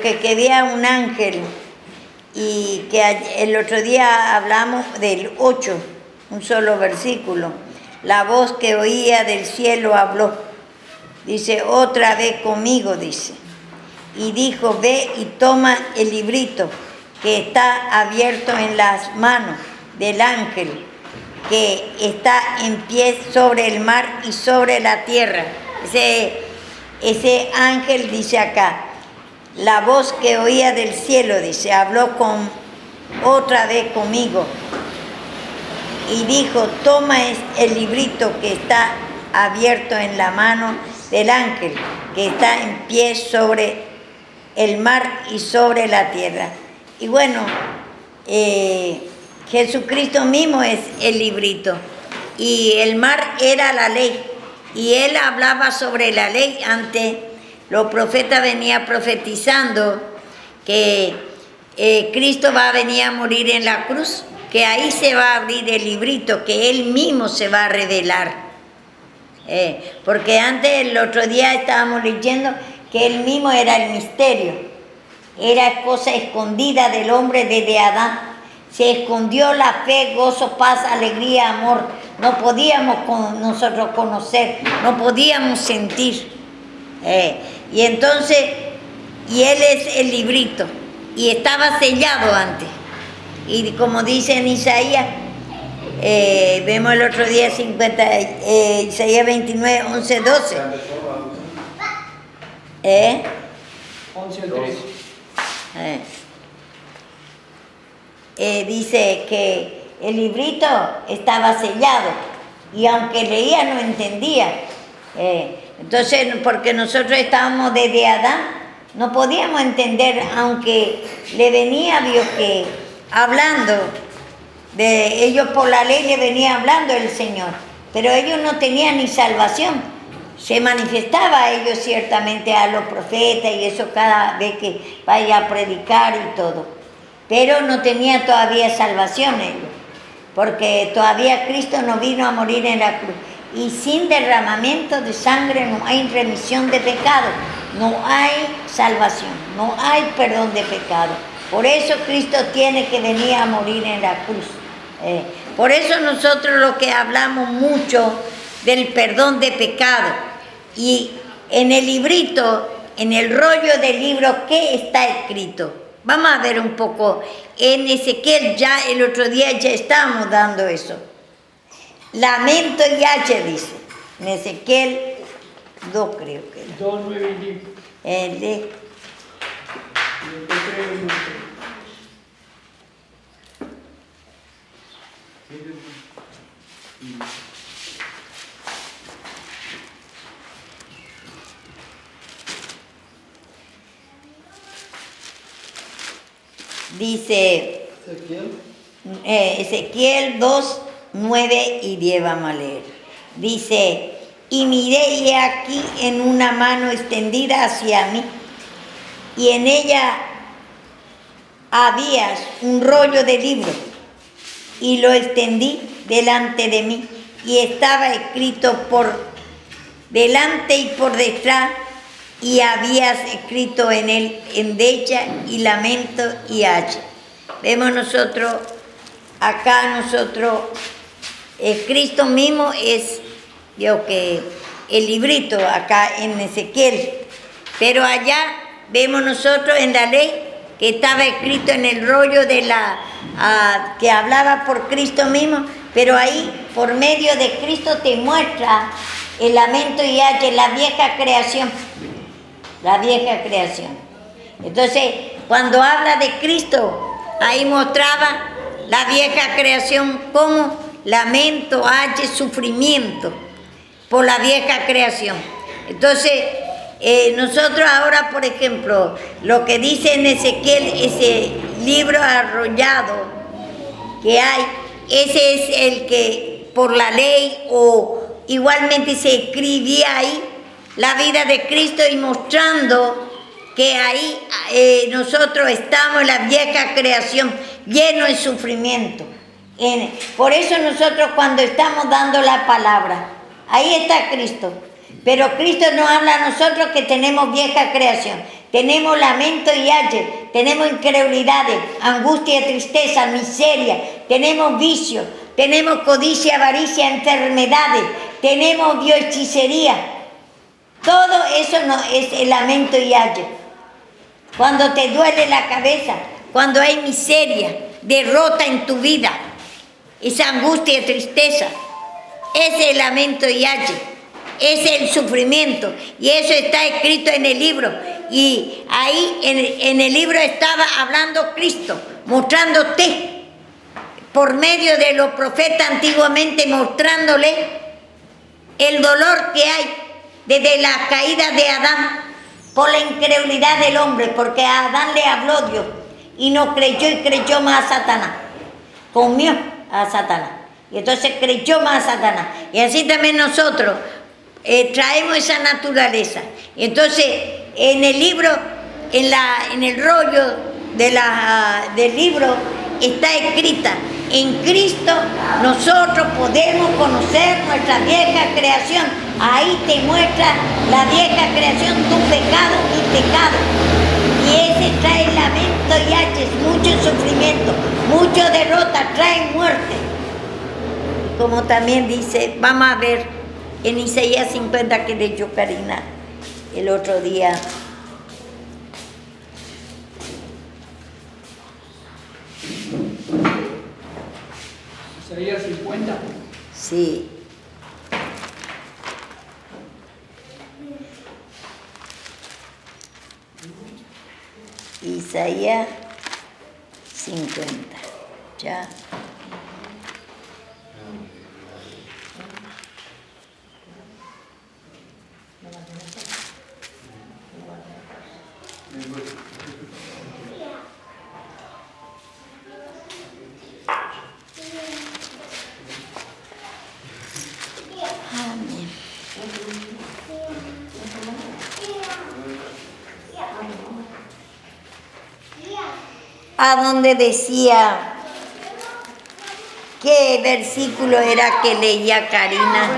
que quería un ángel, y que el otro día hablamos del 8, un solo versículo. La voz que oía del cielo habló. Dice, otra vez conmigo, dice. Y dijo, ve y toma el librito que está abierto en las manos del ángel, que está en pie sobre el mar y sobre la tierra. Ese ángel dice acá, la voz que oía del cielo, dice, habló otra vez conmigo. Y dijo, toma el librito que está abierto en la mano del ángel, que está en pie sobre el mar y sobre la tierra. Y bueno, Jesucristo mismo es el librito. Y el mar era la ley. Y él hablaba sobre la ley antes. Los profetas venían profetizando que Cristo va a venir a morir en la cruz, que ahí se va a abrir el librito, que él mismo se va a revelar. Porque antes, el otro día estábamos leyendo que él mismo era el misterio, era cosa escondida del hombre desde Adán. Se escondió la fe, gozo, paz, alegría, amor. No podíamos nosotros conocer, no podíamos sentir. Y entonces, y él es el librito, y estaba sellado antes. Y como dice en Isaías, vemos el otro día Isaías 29, 11, 12. 11 al 13. Dice que el librito estaba sellado, y aunque leía no entendía. Entonces, porque nosotros estábamos desde Adán, no podíamos entender, aunque le venía Dios que hablando de ellos, por la ley le venía hablando el Señor, pero ellos no tenían ni salvación. Se manifestaba a ellos ciertamente, a los profetas y eso, cada vez que vaya a predicar y todo, pero no tenía todavía salvación ellos, porque todavía Cristo no vino a morir en la cruz. Y sin derramamiento de sangre no hay remisión de pecado, no hay salvación, no hay perdón de pecado. Por eso Cristo tiene que venir a morir en la cruz. Por eso nosotros lo que hablamos mucho del perdón de pecado. Y en el librito, en el rollo del libro, ¿qué está escrito? Vamos a ver un poco. En Ezequiel, ya el otro día ya estábamos dando eso. Lamento y H dice, en Ezequiel 2 creo que era. 2, 9 y 10. Dice Ezequiel 2, 9 y 10 vamos a leer. Dice, y miré y he aquí en una mano extendida hacia mí, y en ella había un rollo de libro, y lo extendí delante de mí, y estaba escrito por delante y por detrás, y habías escrito en él endecha y lamento y hacha. Vemos nosotros, acá Cristo mismo es, que el librito acá en Ezequiel, pero allá vemos nosotros en la ley que estaba escrito en el rollo de que hablaba por Cristo mismo, pero ahí por medio de Cristo te muestra el lamento y hacha, la vieja creación. La vieja creación. Entonces, cuando habla de Cristo, ahí mostraba la vieja creación como lamento, hacha, sufrimiento por la vieja creación. Entonces, nosotros ahora, por ejemplo, lo que dice en Ezequiel, ese libro arrollado que hay, ese es el que por la ley o igualmente se escribía ahí la vida de Cristo, y mostrando que ahí nosotros estamos en la vieja creación, lleno de sufrimiento. Por eso nosotros cuando estamos dando la palabra, ahí está Cristo. Pero Cristo nos habla a nosotros que tenemos vieja creación. tenemos lamento y ayer, tenemos incredulidades, angustia, tristeza, miseria, tenemos vicios, tenemos codicia, avaricia, enfermedades, tenemos biohechicería. Todo eso no es el lamento y ayer. Cuando te duele la cabeza, cuando hay miseria, derrota en tu vida, esa angustia y tristeza, ese es el lamento y ayer. Ese es el sufrimiento, y eso está escrito en el libro, y ahí en el libro estaba hablando Cristo, mostrándote por medio de los profetas antiguamente, mostrándole el dolor que hay desde la caída de Adán por la incredulidad del hombre, porque a Adán le habló Dios y no creyó, y creyó más a Satanás, comió a Satanás, y entonces creyó más a Satanás, y así también nosotros traemos esa naturaleza. Entonces, en el libro, en el rollo del libro está escrita: en Cristo nosotros podemos conocer nuestra vieja creación. Ahí te muestra la vieja creación, tu pecado, mi pecado. Y ese trae lamento y haches, mucho sufrimiento, mucha derrota, trae muerte. Como también dice, vamos a ver en Isaías 50 que leyó Karina el otro día. Isaías 50. Sí. Isaías 50. Ya. A donde decía, ¿qué versículo era que leía Karina?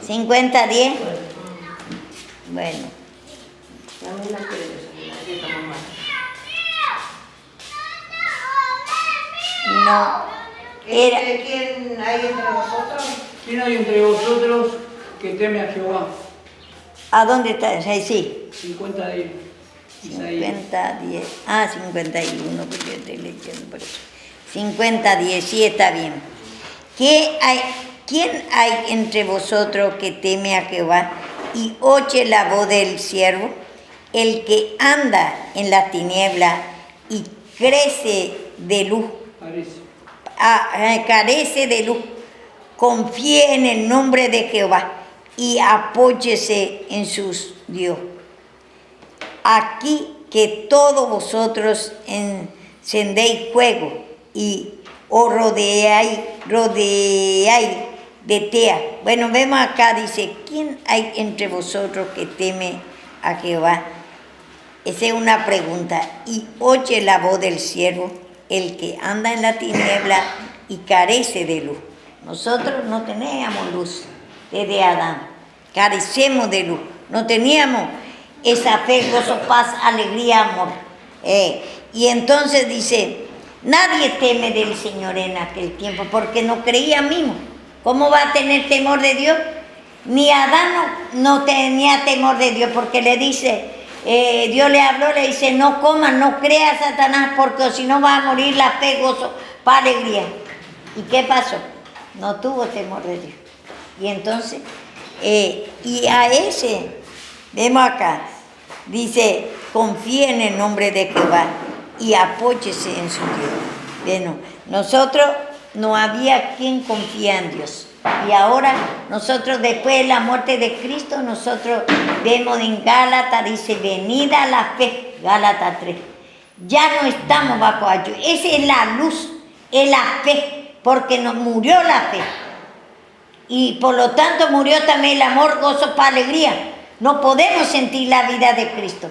50:10. Bueno. No. Era, ¿Quién hay entre vosotros? ¿Quién hay entre vosotros que teme a Jehová? ¿a dónde está? Sí. 50 de Isaías. 50:10. Ah, 51, porque yo estoy leyendo por eso. 50:10, sí, está bien. ¿Quién hay entre vosotros que teme a Jehová y oye la voz del siervo? El que anda en la tiniebla y crece de luz. Carece de luz. Confíe en el nombre de Jehová y apóyese en sus Dios. Aquí que todos vosotros encendéis fuego y os rodeáis de tea. Bueno, vemos acá, dice, ¿quién hay entre vosotros que teme a Jehová? Esa es una pregunta. Y oye la voz del siervo, el que anda en la tiniebla y carece de luz. Nosotros no teníamos luz desde Adán, carecemos de luz, no teníamos esa fe, gozo, paz, alegría, amor. Y entonces dice, nadie teme del Señor en aquel tiempo, porque no creía mismo. ¿Cómo va a tener temor de Dios? Ni Adán no tenía temor de Dios, porque le dice, Dios le habló, le dice, no comas, no creas, Satanás, porque si no va a morir la fe, gozo, paz, alegría. ¿Y qué pasó? No tuvo temor de Dios. Y entonces, y a ese, vemos acá, dice, confíe en el nombre de Jehová y apóyese en su Dios. Bueno, nosotros no había quien confía en Dios. Y ahora nosotros, después de la muerte de Cristo, nosotros vemos en Gálatas, dice, venida la fe, Gálatas 3. Ya no estamos bajo ayuda. Esa es la luz, es la fe, porque nos murió la fe. Y por lo tanto murió también el amor, gozo, paz, alegría. No podemos sentir la vida de Cristo.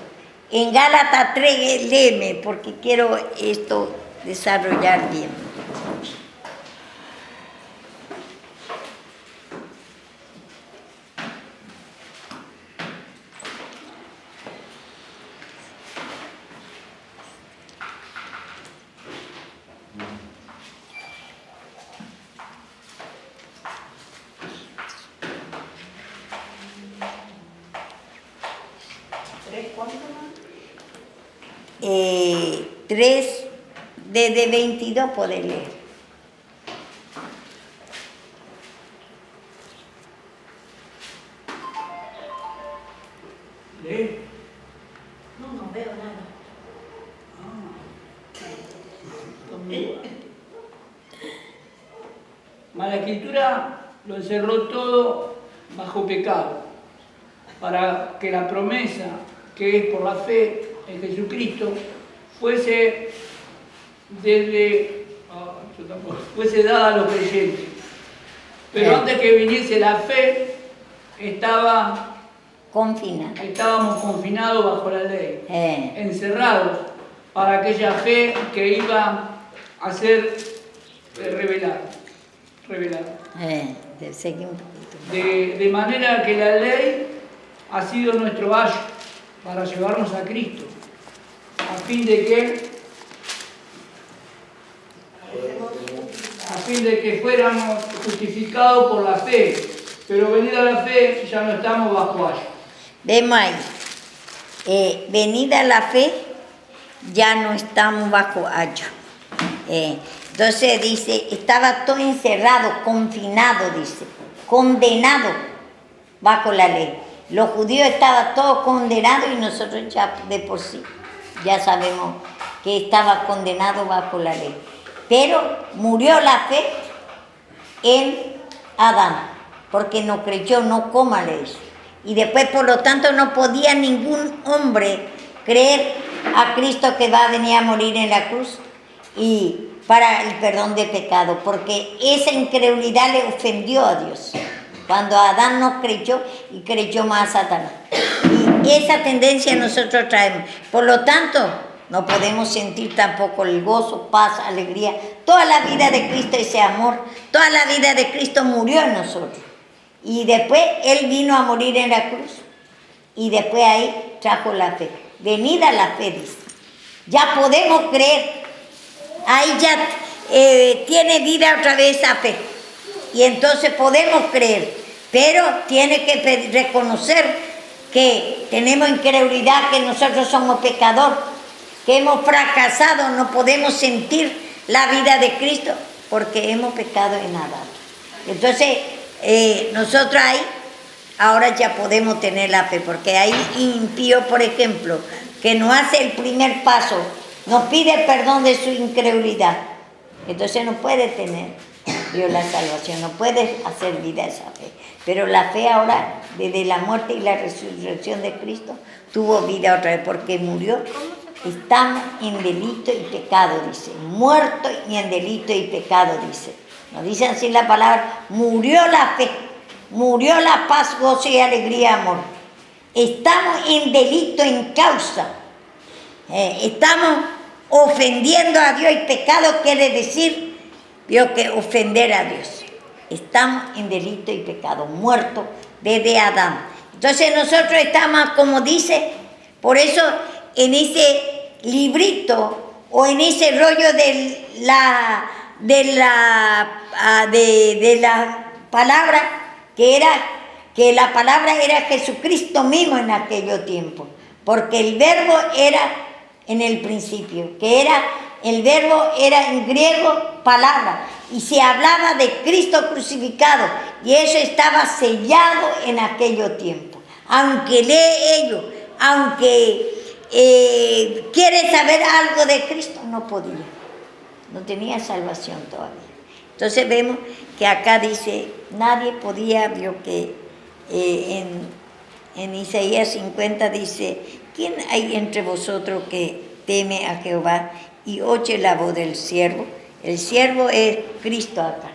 En Gálatas 3, léeme, porque quiero esto desarrollar bien. 3, desde 22 podés leer. ¿Lee? No veo nada. Mas la Escritura lo encerró todo bajo pecado, para que la promesa, que es por la fe en Jesucristo, fuese dada a los creyentes. Pero antes que viniese la fe, estábamos confinados bajo la ley, encerrados para aquella fe que iba a ser revelada. Seguí un poquito. De manera que la ley ha sido nuestro ayo para llevarnos a Cristo, a fin de que fuéramos justificados por la fe, pero venida la fe ya no estamos bajo ayo. Vemos ahí, venida la fe, ya no estamos bajo ayo. Entonces dice, estaba todo encerrado, confinado, dice, condenado bajo la ley. Los judíos estaban todos condenados y nosotros ya de por sí ya sabemos que estaba condenado bajo la ley. Pero murió la fe en Adán, porque no creyó, no cómale eso. Y después, por lo tanto, no podía ningún hombre creer a Cristo que va a venir a morir en la cruz y para el perdón de pecado, porque esa incredulidad le ofendió a Dios. Cuando Adán no creyó y creyó más a Satanás. Y esa tendencia nosotros traemos. Por lo tanto, no podemos sentir tampoco el gozo, paz, alegría. Toda la vida de Cristo, ese amor, toda la vida de Cristo murió en nosotros. Y después Él vino a morir en la cruz. Y después ahí trajo la fe. Venida la fe, dice. Ya podemos creer. Ahí ya tiene vida otra vez esa fe. Y entonces podemos creer. Pero tiene que reconocer que tenemos incredulidad, que nosotros somos pecadores, que hemos fracasado, no podemos sentir la vida de Cristo porque hemos pecado en Adán. Entonces, nosotros ahí, ahora ya podemos tener la fe, porque hay impío, por ejemplo, que no hace el primer paso, nos pide perdón de su incredulidad, entonces no puede tener Dios la salvación, no puede hacer vida esa fe. Pero la fe ahora, desde la muerte y la resurrección de Cristo, tuvo vida otra vez, porque murió. Estamos en delito y pecado, dice. Muerto y en delito y pecado, dice. Nos dice así la palabra, murió la fe, murió la paz, gozo y alegría, amor. Estamos en delito, en causa. Estamos ofendiendo a Dios, y pecado quiere decir, vio, que ofender a Dios. Estamos en delito y pecado, muertos desde Adán. Entonces nosotros estamos, como dice, por eso en ese librito o en ese rollo de la palabra, que la palabra era Jesucristo mismo en aquellos tiempos, porque el verbo era en el principio, el verbo era en griego palabra, y se hablaba de Cristo crucificado, y eso estaba sellado en aquellos tiempos. Aunque lee ello, aunque quiere saber algo de Cristo, no podía, no tenía salvación todavía. Entonces vemos que acá dice, nadie podía, vio que en Isaías 50 dice, ¿quién hay entre vosotros que teme a Jehová y oye la voz del siervo? El siervo es Cristo acá,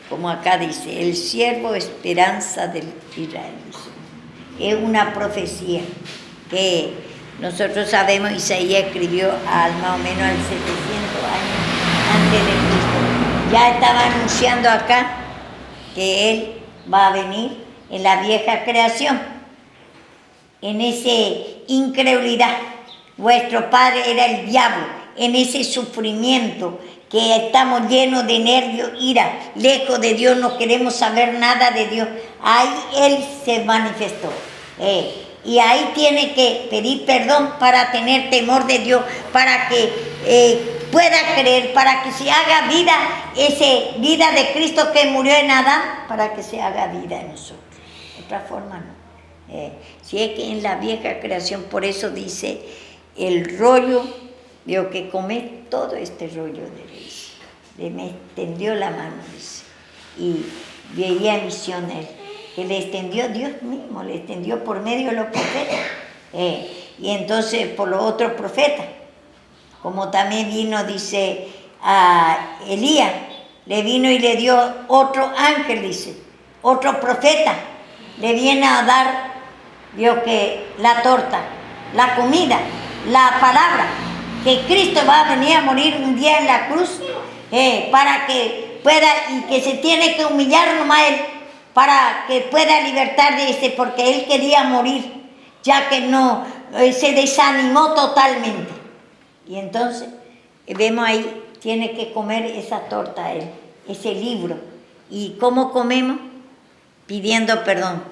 como acá dice, el siervo esperanza del Israel. Es una profecía que nosotros sabemos, Isaías escribió más o menos al 700 años antes de Cristo. Ya estaba anunciando acá que Él va a venir en la vieja creación, en esa incredulidad. Vuestro padre era el diablo, en ese sufrimiento que estamos llenos de nervios, ira, lejos de Dios, no queremos saber nada de Dios. Ahí Él se manifestó. Y ahí tiene que pedir perdón para tener temor de Dios, para que pueda creer, para que se haga vida, esa vida de Cristo que murió en Adán, para que se haga vida en nosotros. De otra forma no. Si es que en la vieja creación, por eso dice el rollo, digo que come todo este rollo de Dios. Me extendió la mano, dice, y veía visiones que le extendió Dios mismo, le extendió por medio de los profetas, y entonces por los otros profetas, como también vino, dice, a Elías, le vino y le dio otro ángel, dice, otro profeta, le viene a dar, Dios, que la torta, la comida, la palabra, que Cristo va a venir a morir un día en la cruz, para que pueda, y que se tiene que humillar nomás él, para que pueda libertar de ese, porque él quería morir, ya que no, se desanimó totalmente. Y entonces, vemos ahí, tiene que comer esa torta él, ese libro. ¿Y cómo comemos? Pidiendo perdón.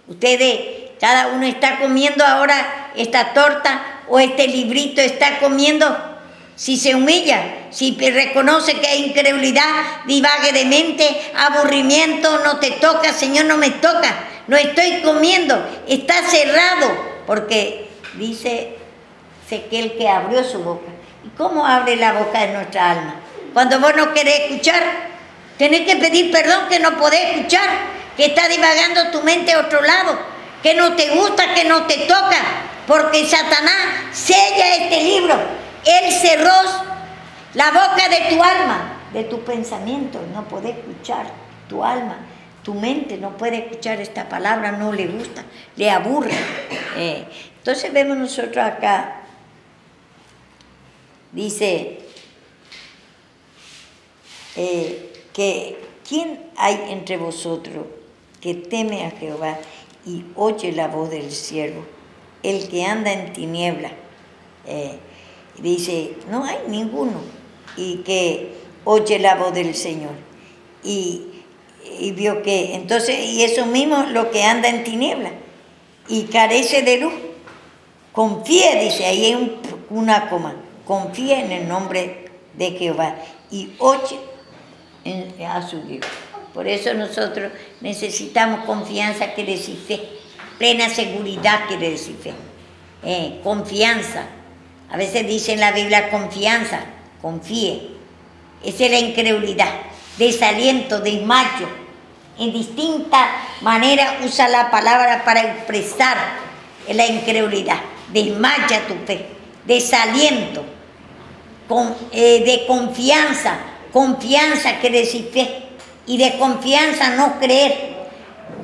Ustedes, cada uno está comiendo ahora esta torta o este librito está comiendo. Si se humilla, si reconoce que hay incredulidad, divague de mente, aburrimiento, no te toca, Señor, no me toca, no estoy comiendo, está cerrado, porque dice Ezequiel que abrió su boca. ¿Y cómo abre la boca de nuestra alma? Cuando vos no querés escuchar, tenés que pedir perdón que no podés escuchar, que está divagando tu mente a otro lado, que no te gusta, que no te toca, porque Satanás sella este libro. Él cerró la boca de tu alma, de tu pensamiento, no puede escuchar tu alma, tu mente no puede escuchar esta palabra, no le gusta, le aburre. Entonces vemos nosotros acá, dice que ¿quién hay entre vosotros que teme a Jehová y oye la voz del siervo? El que anda en tiniebla. Dice, no hay ninguno y que oye la voz del Señor. Y vio que, entonces, y eso mismo lo que anda en tiniebla y carece de luz. Confía, dice, ahí hay una coma, confía en el nombre de Jehová y oye a su Dios. Por eso nosotros necesitamos confianza, quiere decir fe, plena seguridad, quiere decir fe, confianza. A veces dice en la Biblia confianza, confíe. Esa es la incredulidad, desaliento, desmayo. En distinta manera usa la palabra para expresar la incredulidad. Desmaya tu fe, desaliento, de confianza. Confianza quiere decir fe, y de confianza no creer.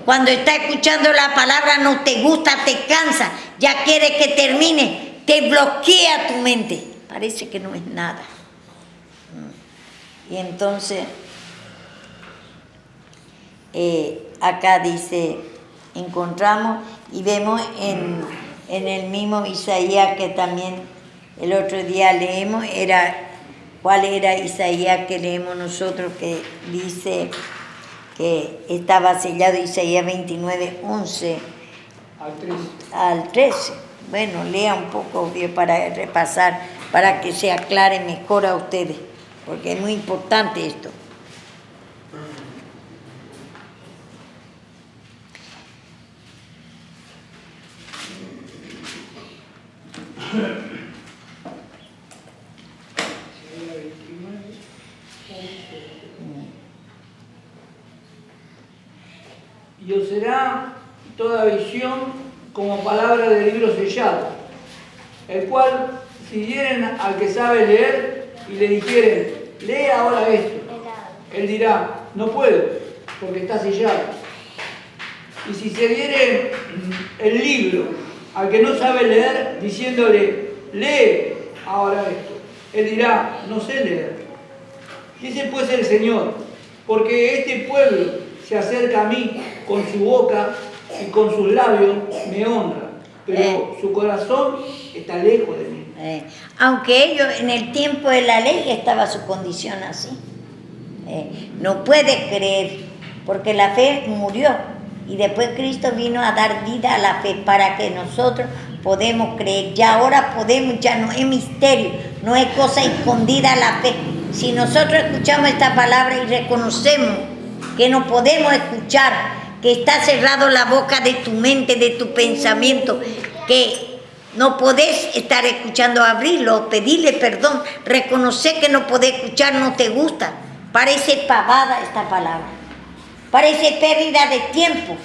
Cuando está escuchando la palabra no te gusta, te cansa, ya quiere que termine. Te bloquea tu mente, parece que no es nada. Y entonces, acá dice, encontramos y vemos en el mismo Isaías que también el otro día leemos, ¿cuál era Isaías que leemos nosotros? Que dice que estaba sellado, Isaías 29, 11 al 13. Bueno, lea un poco para repasar, para que se aclare mejor a ustedes, porque es muy importante esto. Y os será toda visión como palabra del libro sellado, el cual si dieren al que sabe leer y le dijeren, lee ahora esto, él dirá, no puedo, porque está sellado. Y si se diere el libro al que no sabe leer, diciéndole, lee ahora esto, él dirá, no sé leer. Dice pues el Señor, porque este pueblo se acerca a mí con su boca y con sus labios me honra, pero su corazón está lejos de mí. Aunque ellos en el tiempo de la ley estaba su condición así. No puede creer, porque la fe murió. Y después Cristo vino a dar vida a la fe para que nosotros podemos creer. Ya ahora podemos, ya no es misterio, no es cosa escondida la fe. Si nosotros escuchamos esta palabra y reconocemos que no podemos escuchar, que está cerrado la boca de tu mente, de tu pensamiento, que no podés estar escuchando, abrirlo, pedirle perdón, reconocer que no podés escuchar, no te gusta. Parece pavada esta palabra, parece pérdida de tiempo,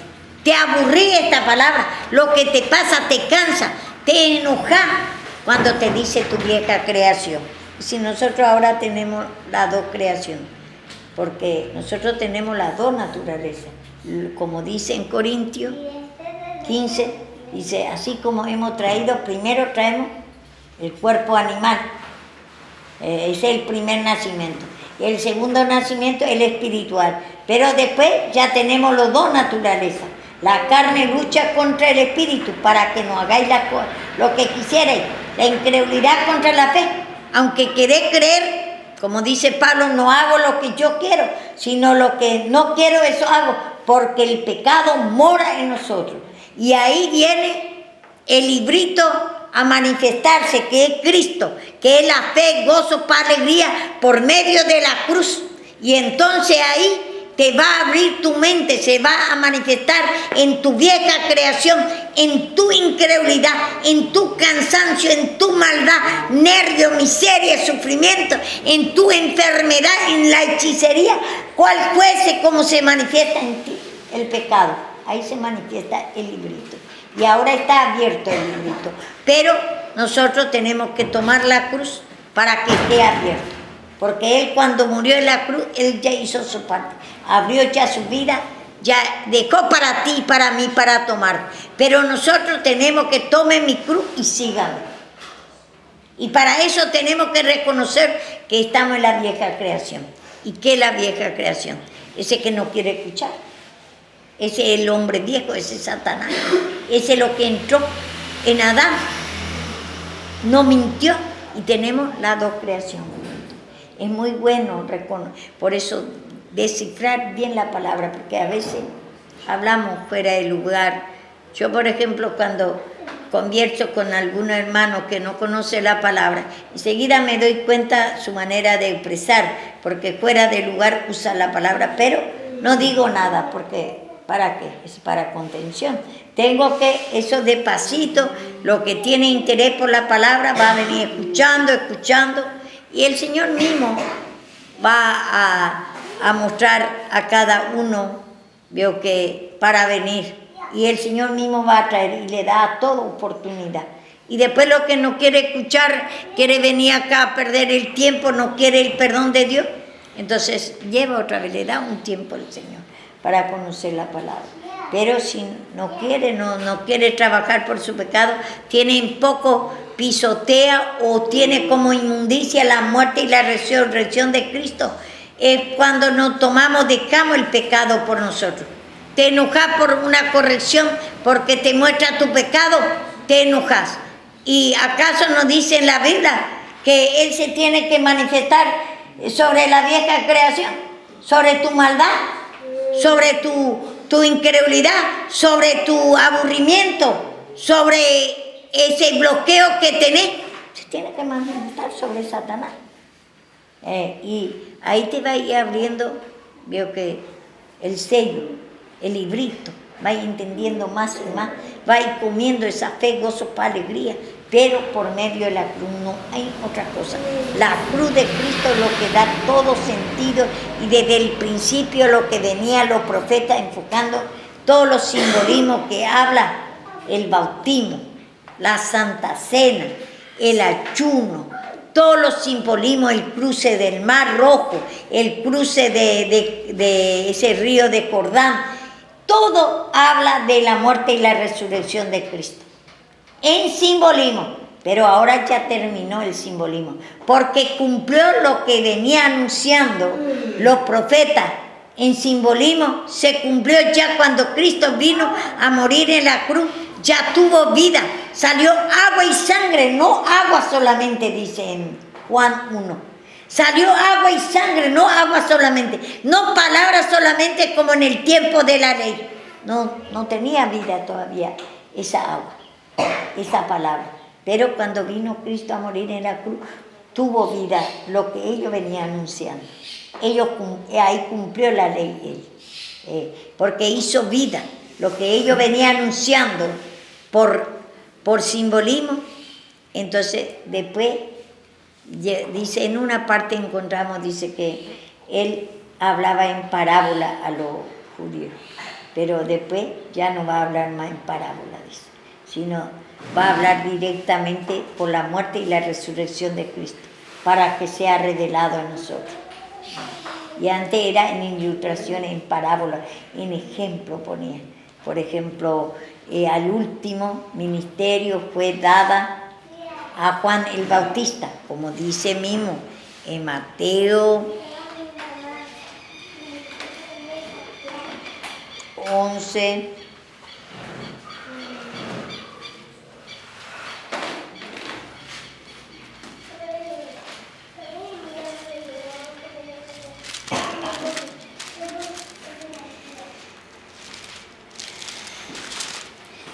te aburrí esta palabra, lo que te pasa te cansa, te enoja cuando te dice tu vieja creación. Si nosotros ahora tenemos las dos creaciones, porque nosotros tenemos las dos naturalezas, como dice en Corintios 15, dice, así como hemos traído, primero traemos el cuerpo animal, ese es el primer nacimiento. El segundo nacimiento es el espiritual, pero después ya tenemos los dos naturalezas. La carne lucha contra el espíritu para que no hagáis lo que quisierais. La incredulidad contra la fe, aunque queréis creer, como dice Pablo, no hago lo que yo quiero, sino lo que no quiero, eso hago, porque el pecado mora en nosotros. Y ahí viene el librito a manifestarse, que es Cristo, que es la fe, gozo, paz, alegría por medio de la cruz. Y entonces ahí te va a abrir tu mente, se va a manifestar en tu vieja creación, en tu incredulidad, en tu cansancio, en tu maldad, nervio, miseria, sufrimiento, en tu enfermedad, en la hechicería, cual fuese como se manifiesta en ti el pecado. Ahí se manifiesta el librito. Y ahora está abierto el librito. Pero nosotros tenemos que tomar la cruz para que esté abierto. Porque Él cuando murió en la cruz, Él ya hizo su parte. Abrió ya su vida, ya dejó para ti y para mí para tomar. Pero nosotros tenemos que tomar mi cruz y síganme. Y para eso tenemos que reconocer que estamos en la vieja creación. ¿Y qué es la vieja creación? Ese que no quiere escuchar. Ese es el hombre viejo, ese es Satanás. Ese es lo que entró en Adán. No mintió y tenemos las dos creaciones. Es muy bueno por eso descifrar bien la palabra, porque a veces hablamos fuera de lugar. Yo, por ejemplo, cuando converso con algún hermano que no conoce la palabra, enseguida me doy cuenta su manera de expresar, porque fuera de lugar usa la palabra, pero no digo nada, porque ¿para qué? Es para contención. Tengo que, eso despacito, lo que tiene interés por la palabra va a venir escuchando, y el Señor mismo va a mostrar a cada uno, veo que para venir, y el Señor mismo va a traer y le da a toda oportunidad. Y después lo que no quiere escuchar, quiere venir acá a perder el tiempo, no quiere el perdón de Dios, entonces lleva otra vez, le da un tiempo al Señor para conocer la palabra. Pero si no quiere trabajar por su pecado, tiene un poco pisotea o tiene como inmundicia la muerte y la resurrección de Cristo. Es cuando nos dejamos el pecado por nosotros. Te enojas por una corrección porque te muestra tu pecado, te enojas. ¿Y acaso nos dice en la Biblia que Él se tiene que manifestar sobre la vieja creación, sobre tu maldad, sobre tu incredulidad, sobre tu aburrimiento, sobre ese bloqueo que tenés? Se tiene que manifestar sobre Satanás. Y ahí te va a ir abriendo, veo que el sello, el librito, va a ir entendiendo más y más, va a ir comiendo esa fe, gozo, paz, alegría, pero por medio de la cruz, no hay otra cosa. La cruz de Cristo es lo que da todo sentido, y desde el principio lo que venía los profetas enfocando, todos los simbolismos que habla el bautismo, la Santa Cena, el ayuno, todos los simbolismos, el cruce del Mar Rojo, el cruce de ese río de Jordán, todo habla de la muerte y la resurrección de Cristo. En simbolismo, pero ahora ya terminó el simbolismo, porque cumplió lo que venía anunciando los profetas. En simbolismo se cumplió ya cuando Cristo vino a morir en la cruz, ya tuvo vida, salió agua y sangre, no agua solamente, dice en Juan 1. Salió agua y sangre, no agua solamente, no palabras solamente como en el tiempo de la ley. no tenía vida todavía esa agua, esa palabra. Pero cuando vino Cristo a morir en la cruz, tuvo vida lo que ellos venían anunciando. Ahí cumplió la ley él, porque hizo vida lo que ellos venían anunciando por simbolismo. Entonces después dice, en una parte encontramos, dice que él hablaba en parábola a los judíos, pero después ya no va a hablar más en parábola, dice, sino va a hablar directamente por la muerte y la resurrección de Cristo, para que sea revelado a nosotros. Y antes era en ilustraciones, en parábolas, en ejemplo ponía. Por ejemplo, al último ministerio fue dada a Juan el Bautista, como dice mismo en Mateo 11.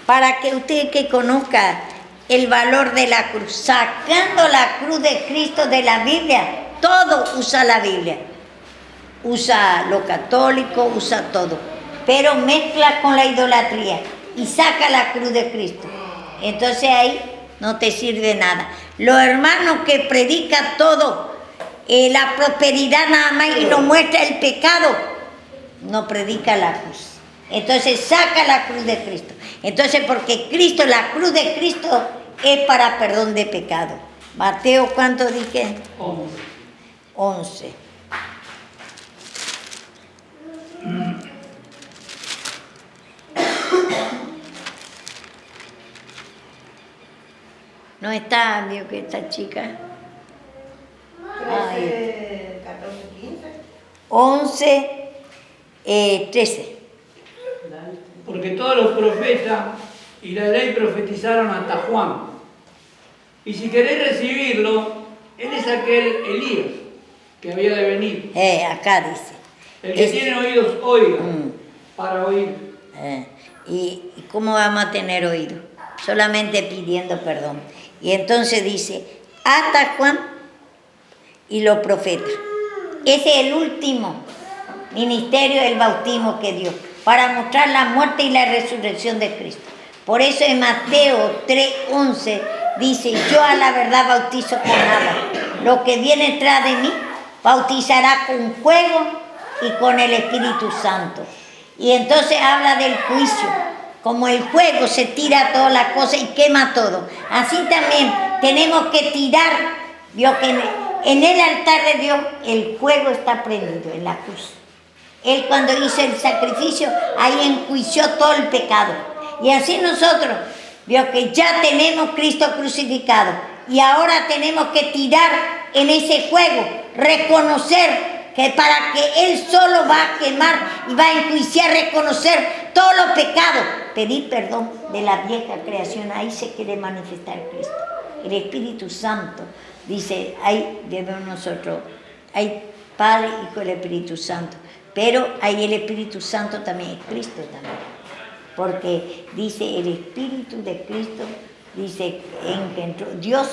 Para que usted que conozca el valor de la cruz, sacando la cruz de Cristo de la Biblia, todo usa la Biblia, usa lo católico, usa todo, pero mezcla con la idolatría y saca la cruz de Cristo. Entonces ahí no te sirve nada. Los hermanos que predican todo, la prosperidad nada más y no muestra el pecado, no predica la cruz. Entonces saca la cruz de Cristo. Entonces porque Cristo, la cruz de Cristo es para perdón de pecado. Mateo, ¿cuánto dije? 11. No está, vio que esta chica. 13, 14, 15. 11, 13. Porque todos los profetas y la ley profetizaron hasta Juan. Y si queréis recibirlo, él es aquel Elías que había de venir. Acá dice. El que tiene oídos, oiga, para oír. ¿Y cómo vamos a tener oído? Solamente pidiendo perdón. Y entonces dice, hasta Juan y los profetas. Ese es el último ministerio del bautismo que dio, para mostrar la muerte y la resurrección de Cristo. Por eso en Mateo 3:11 dice, yo a la verdad bautizo con agua. Lo que viene detrás de mí bautizará con fuego y con el Espíritu Santo. Y entonces habla del juicio. Como el fuego se tira todas las cosas y quema todo. Así también tenemos que tirar. Vio que en el altar de Dios el fuego está prendido en la cruz. Él cuando hizo el sacrificio, ahí enjuició todo el pecado. Y así nosotros, vio que ya tenemos Cristo crucificado. Y ahora tenemos que tirar en ese fuego, reconocer que para que Él solo va a quemar y va a enjuiciar, reconocer todos los pecados, pedir perdón de la vieja creación. Ahí se quiere manifestar Cristo. El Espíritu Santo, dice, ahí debemos nosotros, hay Padre, Hijo y el Espíritu Santo. Pero ahí el Espíritu Santo también es Cristo también. Porque dice el Espíritu de Cristo, dice, Dios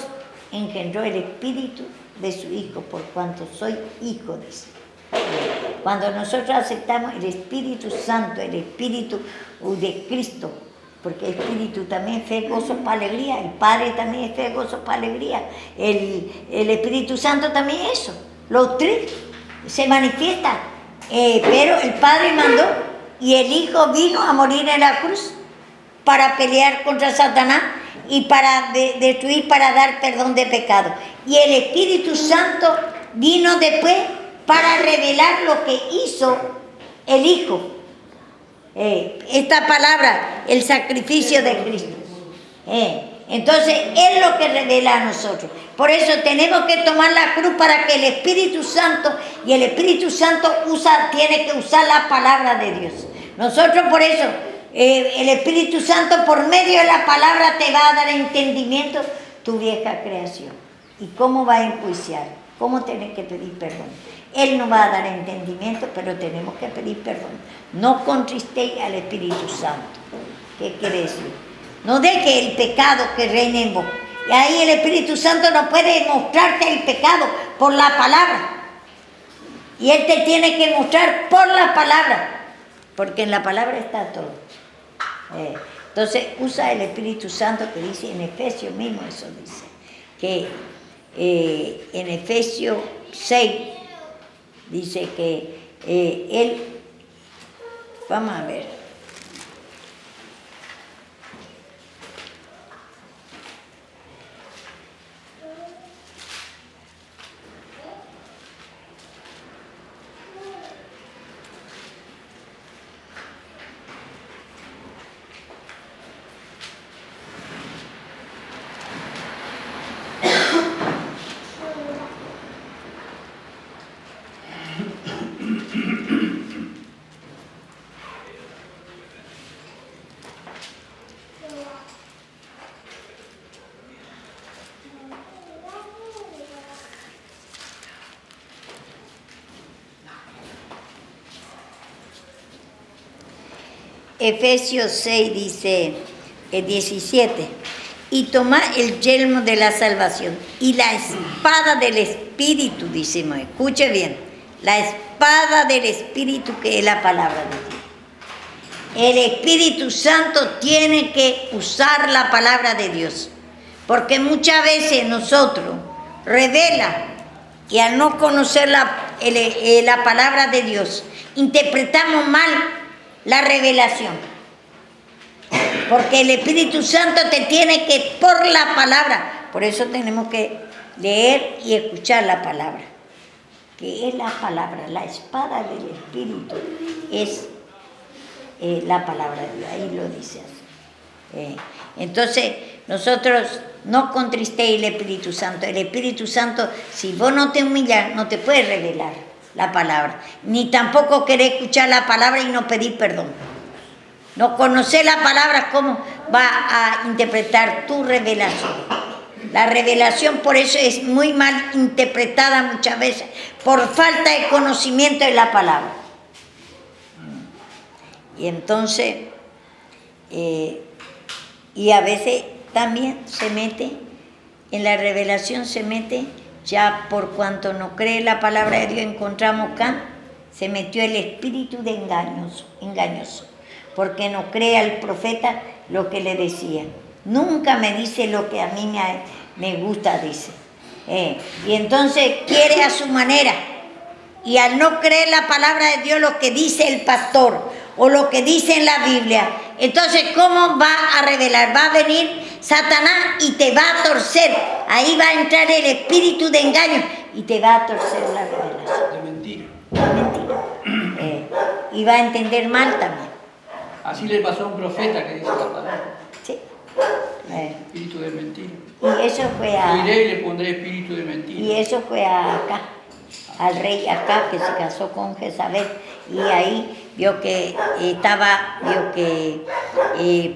engendró el Espíritu de su Hijo, por cuanto soy hijo de Dios. Cuando nosotros aceptamos el Espíritu Santo, el Espíritu de Cristo, porque el Espíritu también es fe, gozo, para alegría, el Padre también es fe, gozo, para alegría, el Espíritu Santo también es eso, los tres se manifiestan, pero el Padre mandó y el Hijo vino a morir en la cruz para pelear contra Satanás y para destruir, para dar perdón de pecado. Y el Espíritu Santo vino después para revelar lo que hizo el Hijo. Esta palabra, el sacrificio de Cristo. Entonces, es lo que revela a nosotros. Por eso tenemos que tomar la cruz para que el Espíritu Santo, y el Espíritu Santo tiene que usar la palabra de Dios. Nosotros por eso, el Espíritu Santo por medio de la palabra te va a dar entendimiento tu vieja creación. ¿Y cómo va a enjuiciar? ¿Cómo tenés que pedir perdón? Él nos va a dar entendimiento, pero tenemos que pedir perdón. No contristéis al Espíritu Santo. ¿Qué quiere decir? No deje el pecado que reine en vos. Y ahí el Espíritu Santo no puede mostrarte el pecado por la palabra. Y Él te tiene que mostrar por la palabra. Porque en la palabra está todo. Entonces usa el Espíritu Santo que dice en Efesios mismo, eso dice. Que en Efesios 6 dice que Él, vamos a ver. Efesios 6 dice, 17, y tomad el yelmo de la salvación y la espada del Espíritu, decimos, escuche bien, la espada del Espíritu que es la palabra de Dios. El Espíritu Santo tiene que usar la palabra de Dios, porque muchas veces nosotros revela y al no conocer la palabra de Dios, interpretamos mal la revelación. Porque el Espíritu Santo te tiene que, por la palabra, por eso tenemos que leer y escuchar la palabra, que es la palabra, la espada del Espíritu es la palabra de Dios, ahí lo dice así. Entonces, nosotros no contristéis el Espíritu Santo. El Espíritu Santo, si vos no te humillas, no te puede revelar la palabra, ni tampoco querés escuchar la palabra y no pedir perdón. No conocer la palabra, ¿cómo va a interpretar tu revelación? La revelación por eso es muy mal interpretada muchas veces, por falta de conocimiento de la palabra. Y entonces, y a veces también se mete, en la revelación se mete, ya por cuanto no cree la palabra de Dios, encontramos acá, se metió el espíritu de engañoso, porque no cree al profeta lo que le decía. Nunca me dice lo que a mí me gusta, dice. Y entonces quiere a su manera, y al no creer la palabra de Dios, lo que dice el pastor, o lo que dice en la Biblia, entonces ¿cómo va a revelar? Va a venir Satanás y te va a torcer. Ahí va a entrar el espíritu de engaño y te va a torcer la revelación. De mentira. De mentira. Y va a entender mal también. Así le pasó a un profeta que dice la palabra. Sí. Espíritu de mentira. Y eso fue a... Iré y le pondré espíritu de mentira. Y eso fue acá, al rey acá que se casó con Jezabel. Y ahí vio que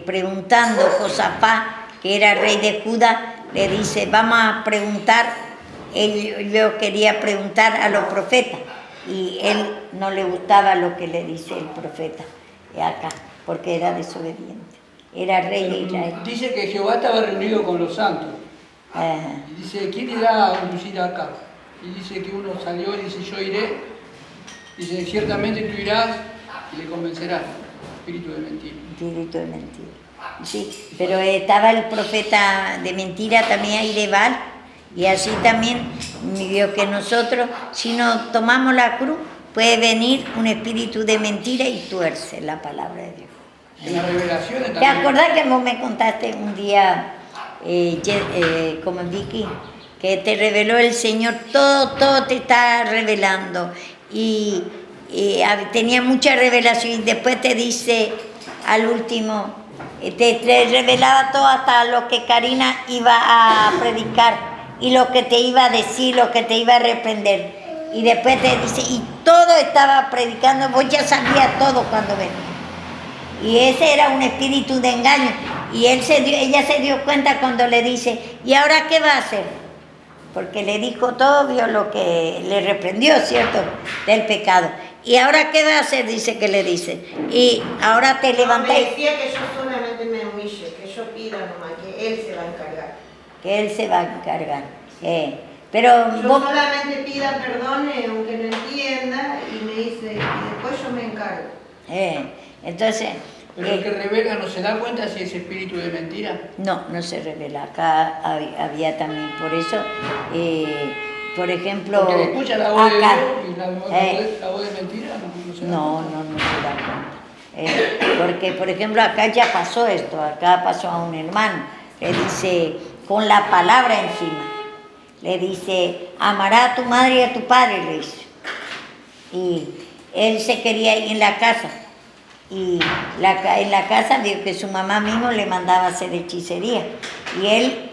preguntando Josafat, que era rey de Judá, le dice, vamos a preguntar, él quería preguntar a los profetas, y él no le gustaba lo que le dice el profeta acá, porque era desobediente, era rey de Israel. Dice que Jehová estaba reunido con los santos. Y dice, ¿quién irá a conducir acá? Y dice que uno salió y dice, yo iré. Dice, ciertamente tú irás y le convencerás. Espíritu de mentira. Espíritu de mentira. Sí, pero estaba el profeta de mentira también ahí de Baal, y así también vio que nosotros, si nos tomamos la cruz, puede venir un espíritu de mentira y tuerce la palabra de Dios. En las revelaciones ¿Te también. acordás que vos me contaste un día, como Vicky, que te reveló el Señor, todo te está revelando, y tenía mucha revelación, y después te dice al último, te revelaba todo hasta lo que Karina iba a predicar y lo que te iba a decir, lo que te iba a reprender, y después te dice, y todo estaba predicando, vos ya sabías todo cuando venía. Y ese era un espíritu de engaño, y ella se dio cuenta cuando le dice, ¿y ahora qué va a hacer? porque le dijo todo, vio lo que le reprendió, ¿cierto? Del pecado. ¿Y ahora qué va a hacer? Dice que le dice. Y ahora te No, levantas. me decía que yo solamente me humille, que yo pida nomás, que él se va a encargar. Que él se va a encargar. Pero Yo vos, solamente pida perdón, aunque no entienda, y me dice, y después yo me encargo. entonces, Pero el que revela no se da cuenta si es espíritu de mentira. no se revela. Acá había también, por eso, por ejemplo, Porque escucha la voz acá, de Dios y la voz de mentira no se da cuenta. no se da cuenta. Porque, por ejemplo, acá ya pasó esto, acá pasó a un hermano, le dice, con la palabra encima, le dice, amará a tu madre y a tu padre, le dice. Y él se quería ir en la casa, y en la casa vio que su mamá mismo le mandaba a hacer hechicería, y él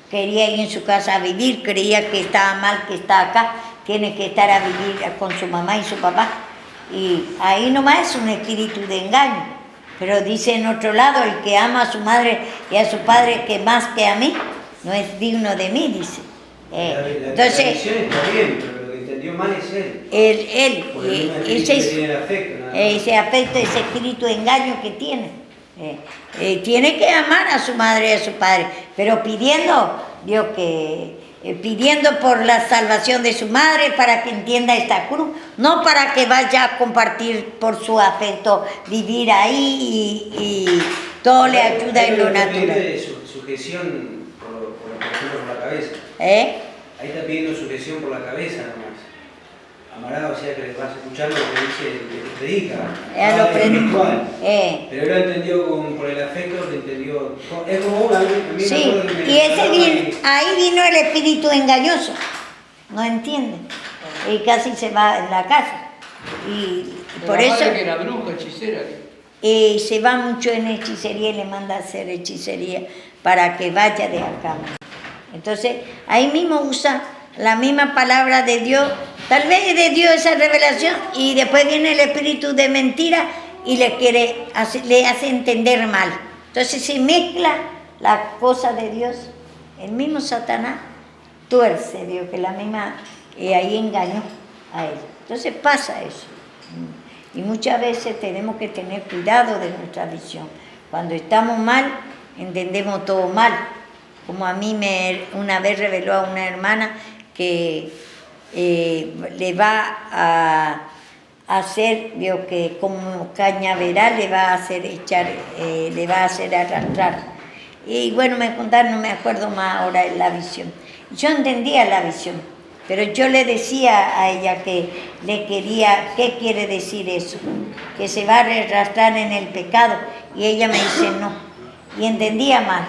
quería ir en su casa a vivir, creía que estaba mal, que está acá, tiene que estar a vivir con su mamá y su papá. Y ahí nomás es un espíritu de engaño. Pero dice en otro lado, el que ama a su madre y a su padre que más que a mí, no es digno de mí, dice. La visión está bien, pero lo que entendió mal es él. Porque el mismo espíritu que tiene el afecto, nada más. Ese afecto, ese espíritu de engaño que tiene. Tiene que amar a su madre y a su padre, pero pidiendo, Dios que pidiendo por la salvación de su madre para que entienda esta cruz, no para que vaya a compartir por su afecto, vivir ahí y todo le ayuda en lo natural. Sujeción por ejemplo, por la cabeza. Ahí está pidiendo sujeción por la cabeza nomás. Amará, o sea que vas a escuchar lo que dice, que te predica. Lo espiritual. Pero él lo entendió por el afecto, lo entendió. Es como una. Sí, y ahí vino el espíritu engañoso. No entiende. Y casi se va en la casa. Y por eso. Que era bruja, hechicera. Se va mucho en hechicería y le manda a hacer hechicería para que vaya de acá. Entonces, ahí mismo usa la misma palabra de Dios, tal vez de Dios esa revelación, y después viene el espíritu de mentira y le hace entender mal. Entonces se mezcla la cosa de Dios, el mismo Satanás tuerce, Dios, que la misma, ahí engañó a él. Entonces pasa eso. Y muchas veces tenemos que tener cuidado de nuestra visión. Cuando estamos mal, entendemos todo mal. Como a mí una vez reveló a una hermana que le va a hacer, veo que como cañaveral le va a hacer le va a hacer arrastrar. Y bueno, me contaron, no me acuerdo más ahora la visión. Yo entendía la visión, pero yo le decía a ella que le quería, ¿qué quiere decir eso? Que se va a arrastrar en el pecado. Y ella me dice no. Y entendía mal.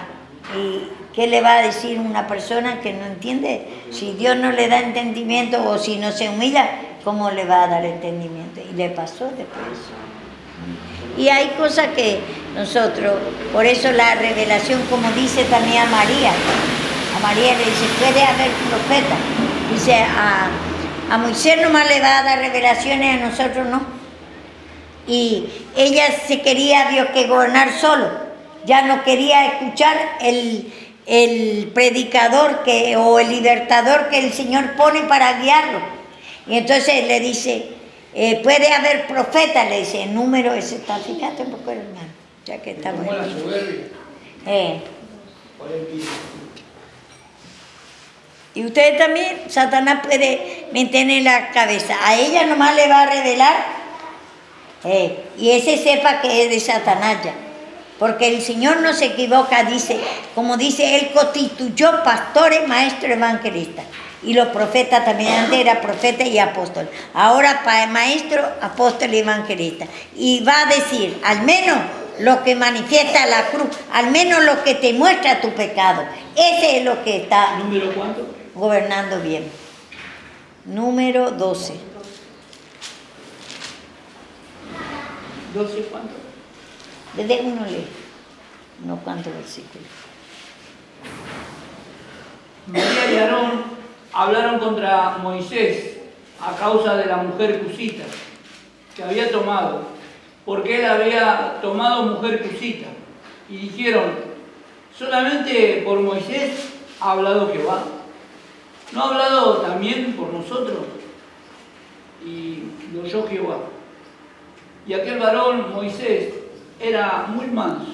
Y ¿qué le va a decir una persona que no entiende? Si Dios no le da entendimiento o si no se humilla, ¿cómo le va a dar entendimiento? Y le pasó después. Y hay cosas que nosotros, por eso la revelación, como dice también a María le dice, puede haber profeta. Dice, a Moisés nomás le va a dar revelaciones, a nosotros no. Y ella se quería, Dios, que gobernar solo. Ya no quería escuchar el predicador o el libertador que el Señor pone para guiarlo. Y entonces le dice, puede haber profeta, le dice, el número ese está, fíjate un poco, hermano, ya que estamos aquí. Y ustedes también, Satanás puede meter en la cabeza, a ella nomás le va a revelar, y ese sepa que es de Satanás ya. Porque el Señor no se equivoca, dice, como dice, Él constituyó pastores, maestros, evangelistas. Y los profetas también, antes era profeta y apóstol. Ahora maestro, apóstol y evangelista. Y va a decir, al menos lo que manifiesta la cruz, al menos lo que te muestra tu pecado. Ese es lo que está ¿Número cuánto? Gobernando bien. Número 12. ¿12 cuánto? Desde uno lee, no cuántos versículos. María y Aarón hablaron contra Moisés a causa de la mujer cusita que había tomado, porque él había tomado mujer cusita. Y dijeron, solamente por Moisés ha hablado Jehová. ¿No ha hablado también por nosotros? Y lo oyó Jehová. Y aquel varón, Moisés, era muy manso,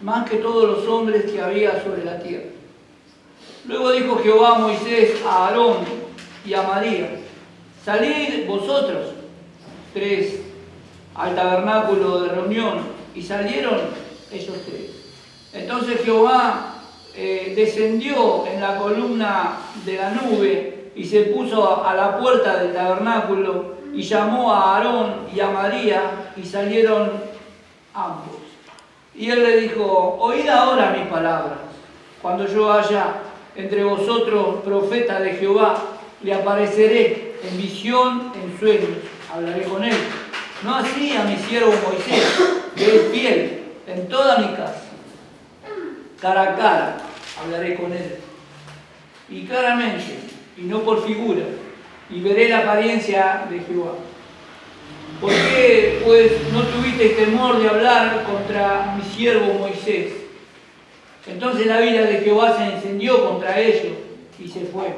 más que todos los hombres que había sobre la tierra. Luego dijo Jehová a Moisés, a Aarón y a María: salid vosotros tres al tabernáculo de reunión. Y salieron ellos tres. Entonces Jehová descendió en la columna de la nube y se puso a la puerta del tabernáculo y llamó a Aarón y a María, y salieron ambos. Y él le dijo: oíd ahora mis palabras. Cuando yo haya entre vosotros profeta de Jehová, le apareceré en visión, en sueños, hablaré con él. No así a mi siervo Moisés, que es fiel en toda mi casa. Cara a cara hablaré con él, y claramente, y no por figura, y veré la apariencia de Jehová. ¿Por qué, pues, no tuvisteis temor de hablar contra mi siervo Moisés? Entonces la ira de Jehová se encendió contra ellos y se fue.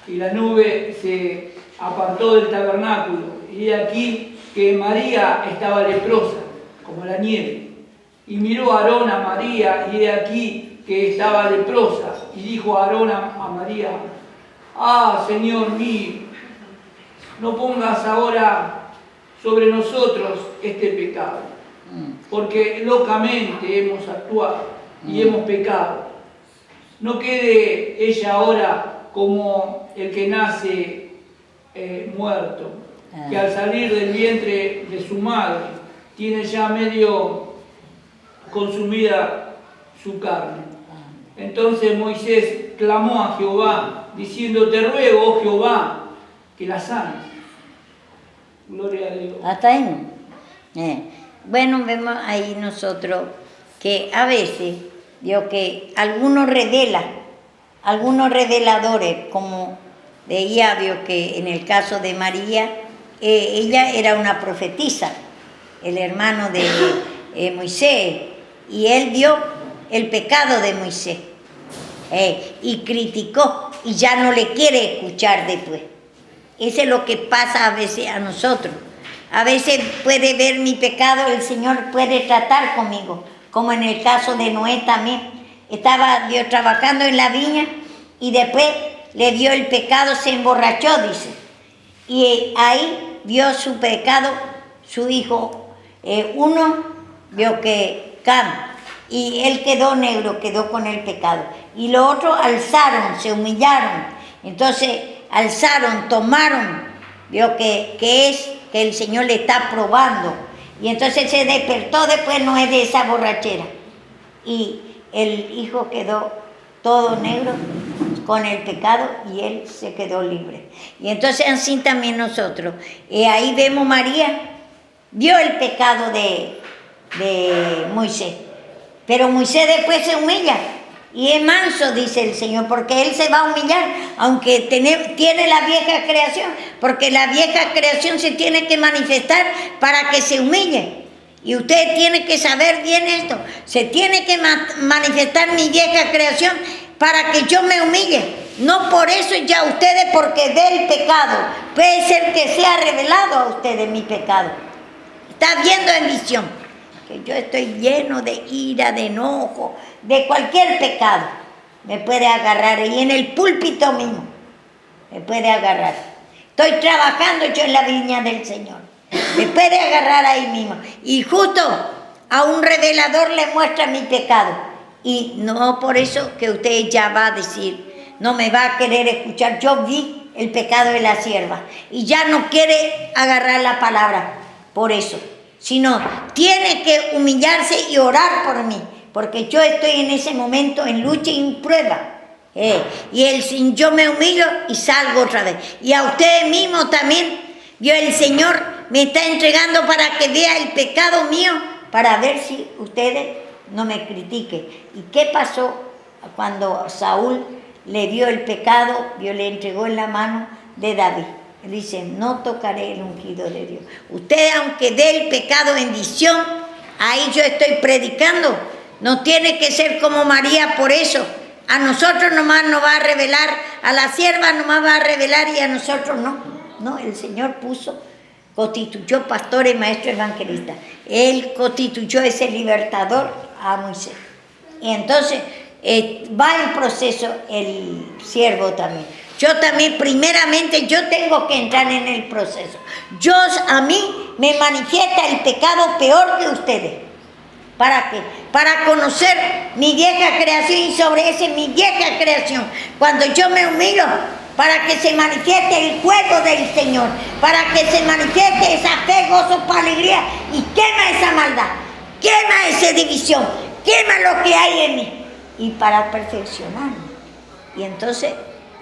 Y la nube se apartó del tabernáculo. Y aquí que María estaba leprosa, como la nieve. Y miró a Aarón a María, y he aquí que estaba leprosa. Y dijo a Aarón a María: ah, Señor mío, no pongas ahora sobre nosotros este pecado, porque locamente hemos actuado y hemos pecado. No quede ella ahora como el que nace muerto, que al salir del vientre de su madre tiene ya medio consumida su carne. Entonces Moisés clamó a Jehová, diciendo: te ruego, oh Jehová, que la sanes. Gloria a Dios. Hasta ahí. Bueno, vemos ahí nosotros que a veces, Dios, que algunos reveladores, como veía Dios que en el caso de María, ella era una profetisa, el hermano de Moisés, y él vio el pecado de Moisés y criticó, y ya no le quiere escuchar después. Eso es lo que pasa a veces a nosotros. A veces puede ver mi pecado, el Señor puede tratar conmigo, como en el caso de Noé también. Estaba Dios trabajando en la viña y después le dio el pecado, se emborrachó, dice. Y ahí vio su pecado, su hijo. Uno vio que Cam, y él quedó negro, quedó con el pecado. Y los otros alzaron, se humillaron. Entonces alzaron, tomaron, vio que el Señor le está probando. Y entonces se despertó después Noé de esa borrachera. Y el hijo quedó todo negro con el pecado y él se quedó libre. Y entonces así también nosotros. Ahí vemos María, vio el pecado de Moisés. Pero Moisés después se humilla. Y es manso, dice el Señor, porque Él se va a humillar, aunque tiene la vieja creación, porque la vieja creación se tiene que manifestar para que se humille. Y usted tiene que saber bien esto, se tiene que manifestar mi vieja creación para que yo me humille. No por eso ya ustedes, porque ve el pecado, puede ser que sea revelado a ustedes mi pecado. Está viendo en visión. Que yo estoy lleno de ira, de enojo, de cualquier pecado, me puede agarrar, y en el púlpito mismo me puede agarrar. Estoy trabajando yo en la viña del Señor, me puede agarrar ahí mismo, y justo a un revelador le muestra mi pecado, y no por eso que usted ya va a decir, no me va a querer escuchar. Yo vi el pecado de la sierva, y ya no quiere agarrar la palabra por eso, sino tiene que humillarse y orar por mí, porque yo estoy en ese momento en lucha y en prueba. Y yo me humillo y salgo otra vez. Y a ustedes mismos también, el Señor me está entregando para que vea el pecado mío, para ver si ustedes no me critiquen. ¿Y qué pasó cuando Saúl le dio el pecado? Dios le entregó en la mano de David. Dice: no tocaré el ungido de Dios. Usted, aunque dé el pecado en visión, ahí yo estoy predicando. No tiene que ser como María por eso. A nosotros nomás nos va a revelar, a la sierva nomás va a revelar y a nosotros no. No, el Señor constituyó pastores, maestros, evangelistas. Él constituyó ese libertador a Moisés. Y entonces va en proceso el siervo también. Yo también, primeramente, yo tengo que entrar en el proceso. A mí me manifiesta el pecado peor que ustedes. ¿Para qué? Para conocer mi vieja creación y sobre esa mi vieja creación. Cuando yo me humillo, para que se manifieste el fuego del Señor, para que se manifieste esa fe, gozo, paz, alegría y quema esa maldad, quema esa división, quema lo que hay en mí y para perfeccionarme. Y entonces,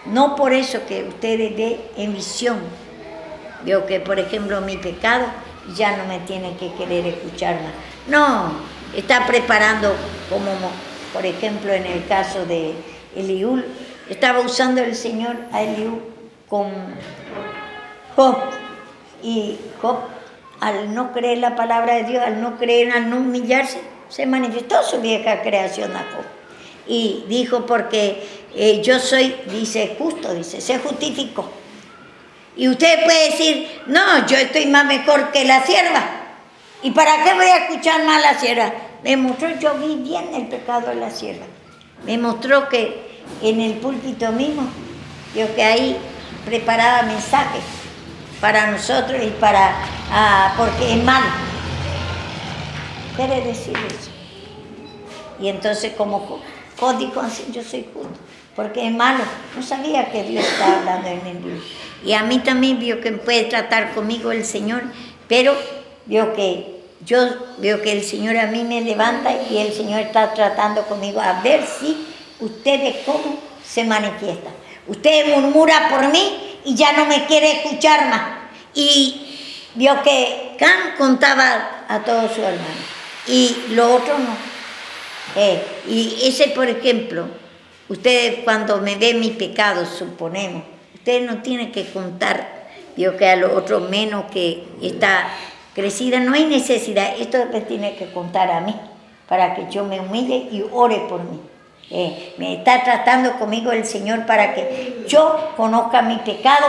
no por eso que ustedes ven en visión, veo que por ejemplo mi pecado ya no me tiene que querer escuchar más. No, está preparando como por ejemplo en el caso de Eliú, estaba usando el Señor a Eliú con Job. Y Job, al no creer la palabra de Dios, al no creer, al no humillarse, se manifestó su vieja creación a Job. Y dijo, porque yo soy, dice, justo, dice, se justificó. Y usted puede decir, no, yo estoy más mejor que la sierva. ¿Y para qué voy a escuchar más a la sierva? Me mostró, yo vi bien el pecado de la sierva. Me mostró que en el púlpito mismo, yo que ahí preparaba mensajes para nosotros y porque es malo. Quiere decir eso. Y entonces como Job dijo así, yo soy justo, porque es malo. No sabía que Dios estaba hablando en el libro. Y a mí también vio que puede tratar conmigo el Señor, pero vio que el Señor a mí me levanta y el Señor está tratando conmigo a ver si ustedes cómo se manifiestan. Usted murmura por mí y ya no me quiere escuchar más. Y vio que Can contaba a todos sus hermanos y lo otro no. Y ese, por ejemplo, ustedes cuando me ven mis pecados, suponemos, ustedes no tienen que contar, vio que a los otros menos que está crecida, no hay necesidad. Esto me tiene que contar a mí para que yo me humille y ore por mí. Me está tratando conmigo el Señor para que yo conozca mi pecado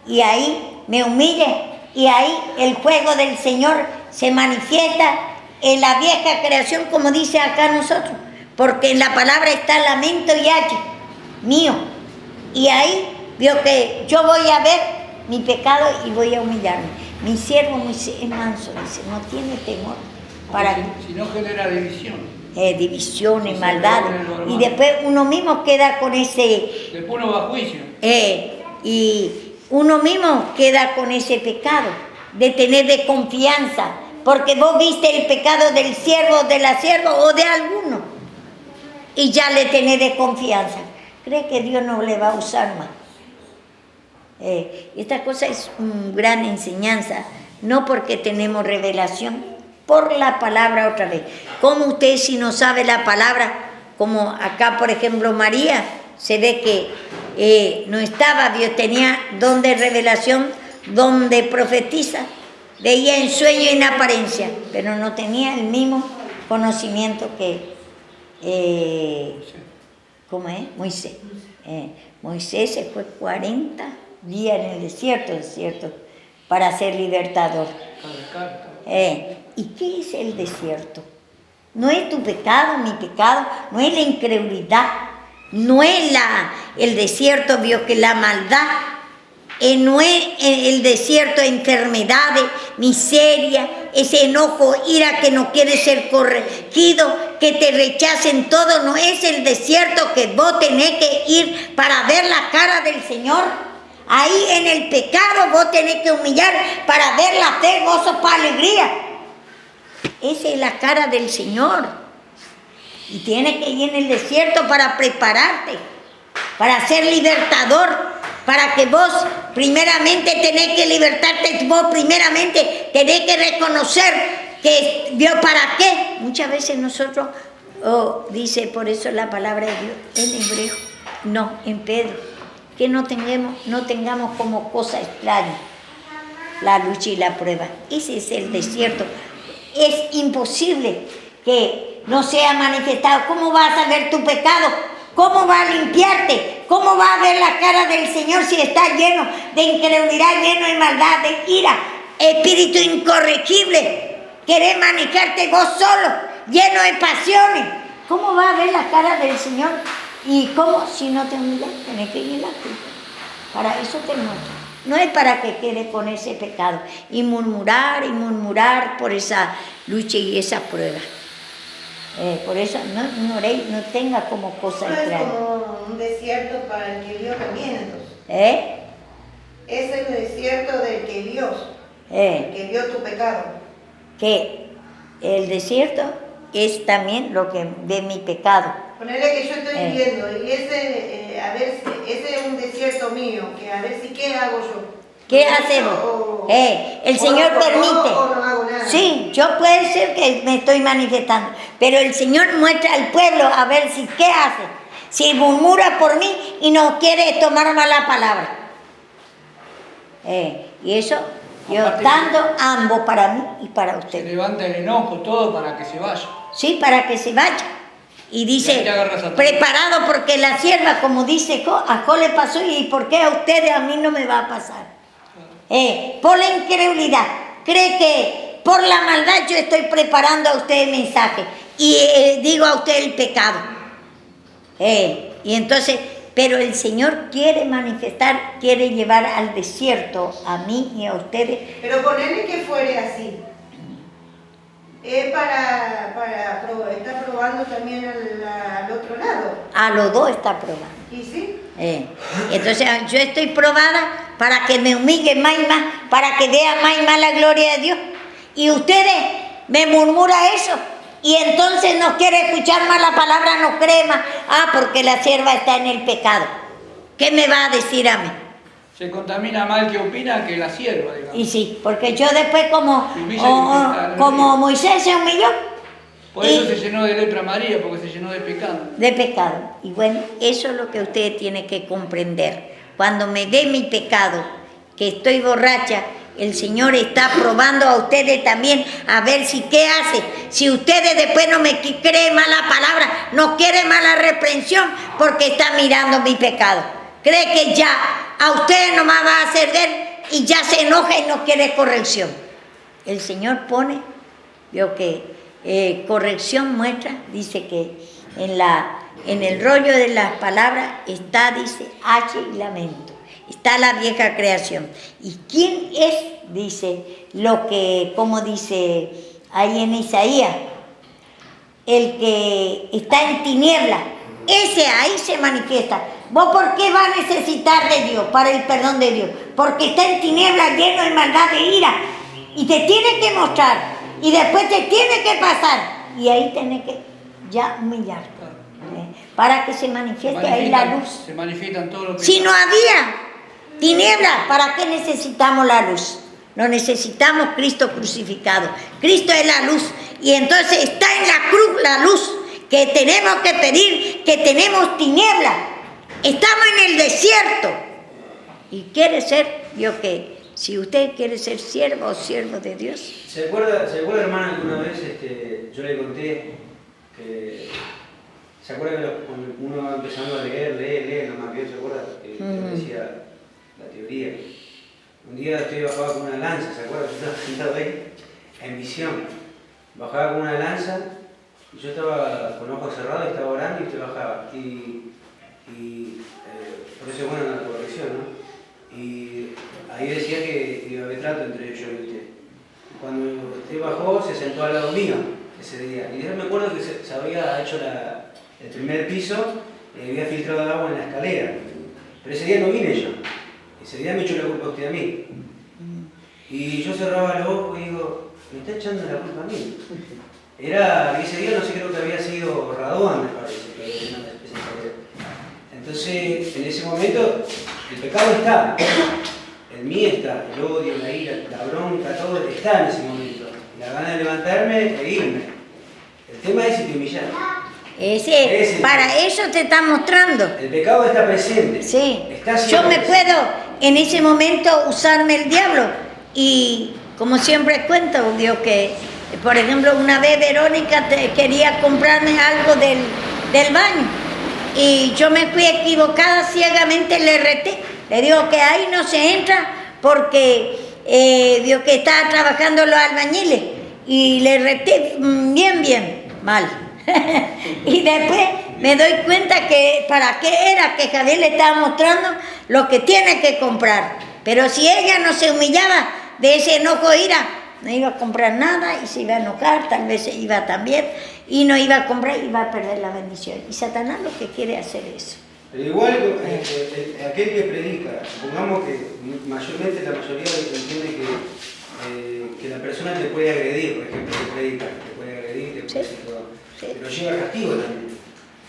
y ahí me humille y ahí el fuego del Señor se manifiesta en la vieja creación, como dice acá nosotros, porque en la palabra está lamento y hache mío, y ahí veo que yo voy a ver mi pecado y voy a humillarme. Mi siervo Moisés es manso, dice, no tiene temor para si no genera división. División y maldad, y después uno mismo queda con ese... Después uno va a juicio. Y uno mismo queda con ese pecado, de tener de confianza, porque vos viste el pecado del siervo, de la sierva o de alguno, y ya le tenés de confianza. ¿Cree que Dios no le va a usar más? Esta cosa es una gran enseñanza, no porque tenemos revelación, por la palabra otra vez. Como usted si no sabe la palabra, como acá por ejemplo María, se ve que no estaba, Dios tenía don de revelación, don de profetiza, veía en sueño y en apariencia, pero no tenía el mismo conocimiento que ¿cómo es? Moisés. Moisés se fue 40 días en el desierto, para ser libertador. ¿Y qué es el desierto? No es tu pecado, mi pecado, no es la incredulidad, no es el desierto, vio que la maldad, no es el desierto, enfermedades, miseria, ese enojo, ira que no quiere ser corregido, que te rechacen todo, no es el desierto que vos tenés que ir para ver la cara del Señor. Ahí en el pecado vos tenés que humillar para ver la fe, gozo, paz, alegría. Esa es la cara del Señor. Y tienes que ir en el desierto para prepararte, para ser libertador, para que vos primeramente tenés que libertarte, vos primeramente tenés que reconocer que Dios, ¿para qué? Muchas veces nosotros, dice por eso la palabra de Dios en hebreo, no, en Pedro, que no tengamos como cosa extraña la lucha y la prueba. Ese es el desierto. Es imposible que no sea manifestado. ¿Cómo vas a ver tu pecado ¿Cómo va a limpiarte? ¿Cómo va a ver la cara del Señor si está lleno de incredulidad, lleno de maldad, de ira, espíritu incorregible? Querés manejarte vos solo, lleno de pasiones. ¿Cómo va a ver la cara del Señor? ¿Y cómo? Si no te humillas, tenés que ir a la cruz. Para eso te muestro. No es para que quede con ese pecado y murmurar por esa lucha y esa prueba. Por eso no ignoréis, no tenga como cosa extraña. Es como un desierto para el que vio también, entonces. Es el desierto del que vio, el que vio tu pecado. Que el desierto es también lo que ve mi pecado. Ponele que yo estoy viendo y ese, a ver, ese es un desierto mío, que a ver si qué hago yo. ¿Qué hacemos? El Señor permite. O no hago nada. Sí, yo puede ser que me estoy manifestando, pero el Señor muestra al pueblo a ver si qué hace. Si murmura por mí y no quiere tomar mala palabra. Y eso, yo dando ambos para mí y para usted. Se levanta el enojo, todo para que se vaya. Sí, para que se vaya. Y dice, preparado porque la sierva, como dice, a Jo le pasó y ¿por qué a ustedes a mí no me va a pasar? Por la incredulidad. Cree que por la maldad yo estoy preparando a usted el mensaje y digo a usted el pecado. Y entonces, pero el Señor quiere manifestar, quiere llevar al desierto a mí y a ustedes. Pero ponerle que fuere así. Es está probando también al otro lado. A los dos está probando. ¿Y sí? Entonces yo estoy probada para que me humille más y más, para que vea más y más la gloria de Dios. Y ustedes me murmuran eso. Y entonces no quiere escuchar más la palabra, no cree más. Porque la sierva está en el pecado. ¿Qué me va a decir a mí? Se contamina mal que opina que la sierva, digamos. Y sí, porque yo después como Moisés se humilló. Por eso se llenó de lepra María, porque se llenó de pecado. De pecado. Y bueno, eso es lo que usted tiene que comprender. Cuando me ve mi pecado, que estoy borracha, el Señor está probando a ustedes también a ver si qué hace. Si ustedes después no me creen más la palabra, no quieren más la reprensión, porque está mirando mi pecado. Cree que ya a ustedes nomás va a hacer ver y ya se enoja y no quiere corrección. El Señor pone, veo que corrección muestra, dice que en el rollo de las palabras está, dice, H y lamento. Está la vieja creación. ¿Y quién es? Dice, lo que, como dice ahí en Isaías, el que está en tiniebla, ese ahí se manifiesta. ¿Vos por qué vas a necesitar de Dios, para el perdón de Dios? Porque está en tiniebla, lleno de maldad, de ira. Y te tiene que mostrar. Y después te tiene que pasar. Y ahí tenés que ya humillarte. Para que se manifieste ahí la luz. Se manifiestan todos los pecados. Si no había tiniebla, ¿para qué necesitamos la luz? No necesitamos Cristo crucificado. Cristo es la luz. Y entonces está en la cruz la luz. Que tenemos que pedir, que tenemos tiniebla. Estamos en el desierto. Y quiere ser, yo que, si usted quiere ser siervo o siervo de Dios. ¿Se acuerda, hermana, que una vez yo le conté que... ¿Se acuerda que cuando uno va empezando a leer, nomás bien, ¿se acuerda? Que decía la teoría. Un día bajaba con una lanza, ¿se acuerda? Yo estaba sentado ahí, en visión. Bajaba con una lanza, y yo estaba con ojos cerrados, estaba orando y usted bajaba. Por eso es buena la corrección, ¿no? Y ahí decía que iba a haber trato entre yo y usted. Cuando usted bajó, se sentó al lado mío ese día. Y yo me acuerdo que se había hecho el primer piso, había filtrado agua en la escalera. Pero ese día no vine yo. Ese día me echó la culpa a usted a mí. Y yo cerraba los ojos y digo, me está echando la culpa a mí. Ese día no sé, creo que había sido Radón, me parece, que había llenado esa escalera. Entonces, en ese momento, el pecado está. En mí está, el odio, la ira, la bronca, todo está en ese momento. La gana de levantarme e irme. El tema es si te humillas. Para eso te está mostrando. El pecado está presente. Sí. Yo me puedo en ese momento usarme el diablo. Y como siempre cuento, digo que, por ejemplo, una vez Verónica quería comprarme algo del baño. y yo me fui equivocada, ciegamente le reté. Le digo que ahí no se entra porque vio que estaba trabajando los albañiles y le reté bien mal. Y después me doy cuenta que para qué era que Javier le estaba mostrando lo que tiene que comprar. Pero si ella no se humillaba de ese enojo de ira, no iba a comprar nada y se iba a enojar, tal vez se iba también y no iba a comprar, iba a perder la bendición. Y Satanás lo que quiere hacer es eso. Pero igual aquel que predica, supongamos que mayormente la mayoría entiende que la persona te puede agredir, por ejemplo, que predica, te puede agredir, te puede decir todo. Sí. Pero lleva castigo también.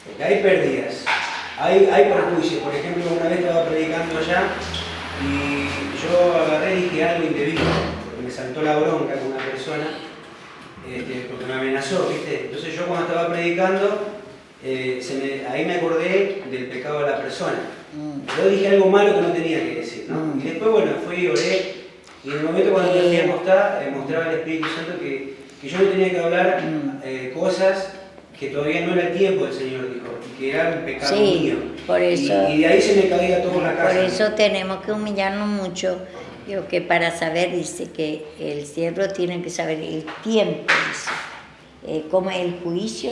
Porque hay pérdidas, hay perjuicios. Por ejemplo, una vez estaba predicando allá y yo agarré y dije algo indebido, porque me saltó la bronca con una persona, porque me amenazó, ¿viste? Entonces yo cuando estaba predicando, ahí me acordé del pecado de la persona. Yo dije algo malo que no tenía que decir, ¿no? Y después, bueno, fui y oré, y en el momento cuando yo fui a acostar, mostraba al Espíritu Santo que yo no tenía que hablar cosas que todavía no era el tiempo del Señor, dijo, y que era un pecado mío. Por eso, y de ahí se me caía todo en la casa. Por eso tenemos que humillarnos mucho. Digo que para saber, dice que el siervo tiene que saber el tiempo, dice, como el juicio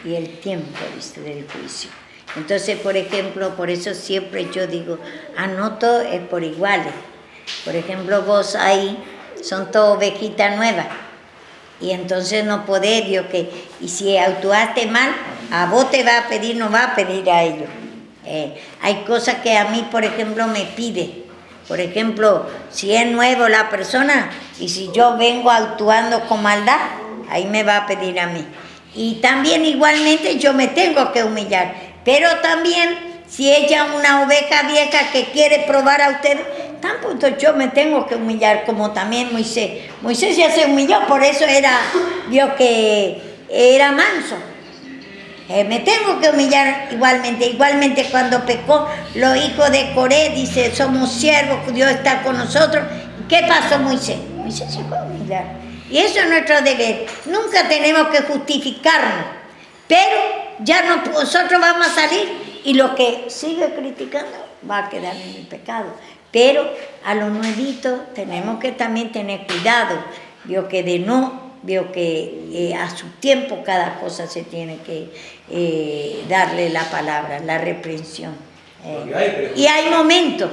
y el tiempo, dice, del juicio. Entonces, por ejemplo, por eso siempre yo digo, anoto es por iguales. Por ejemplo, vos ahí son todas ovejitas nuevas. Y entonces no podés, Dios, y si actuaste mal, a vos te va a pedir, no va a pedir a ellos. Hay cosas que a mí, por ejemplo, me pide. Por ejemplo, si es nuevo la persona y si yo vengo actuando con maldad, ahí me va a pedir a mí. Y también igualmente yo me tengo que humillar. Pero también si ella es una oveja vieja que quiere probar a usted, tampoco yo me tengo que humillar como también Moisés. Moisés ya se humilló, por eso vio que era manso. Me tengo que humillar igualmente. Igualmente cuando pecó los hijos de Coré, dice, somos siervos, Dios está con nosotros. ¿Qué pasó Moisés? Moisés se fue a humillar. Y eso es nuestro deber. Nunca tenemos que justificarnos. Pero ya nosotros vamos a salir y lo que sigue criticando va a quedar en el pecado. Pero a los nuevitos tenemos que también tener cuidado. Vio que a su tiempo cada cosa se tiene que darle la palabra, la reprensión. Y hay momentos,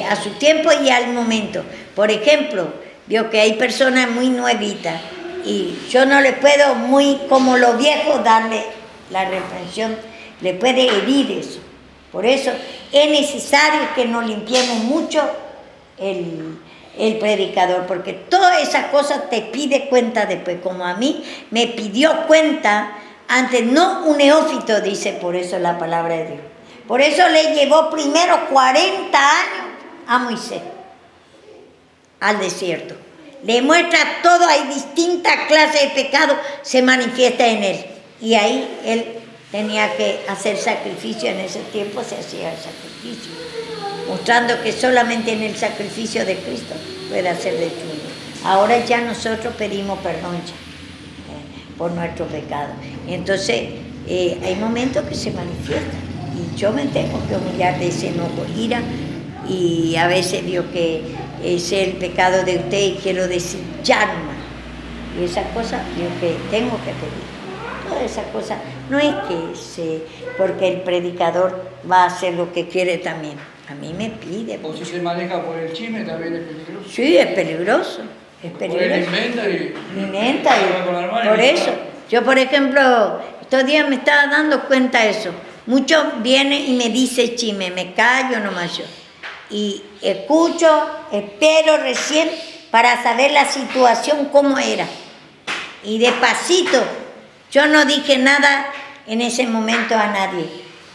a su tiempo y al momento. Por ejemplo, vio que hay personas muy nuevitas y yo no le puedo muy como los viejos darle la reprensión, le puede herir eso. Por eso es necesario que nos limpiemos mucho el predicador, porque todas esas cosas te pide cuenta después, como a mí me pidió cuenta antes, no un neófito, dice por eso la palabra de Dios. Por eso le llevó primero 40 años a Moisés al desierto. Le muestra todo, hay distintas clases de pecado, se manifiesta en él. Y ahí él tenía que hacer sacrificio, en ese tiempo se hacía el sacrificio, mostrando que solamente en el sacrificio de Cristo puede hacer de todo. Ahora ya nosotros pedimos perdón ya, por nuestro pecado. Y entonces hay momentos que se manifiestan y yo me tengo que humillar de ese enojo, ira, y a veces digo que es el pecado de usted y quiero decir ya nomás. Y esas cosas digo que tengo que pedir. Todas esas cosas, no es que porque el predicador va a hacer lo que quiere también. A mí me pide. O si se maneja por el chisme también es peligroso. Sí, es peligroso. Es peligroso. Inventa y por eso. Yo, por ejemplo, estos días me estaba dando cuenta de eso. Muchos vienen y me dicen chisme, me callo nomás yo. Y escucho, espero recién para saber la situación cómo era. Y despacito, yo no dije nada en ese momento a nadie.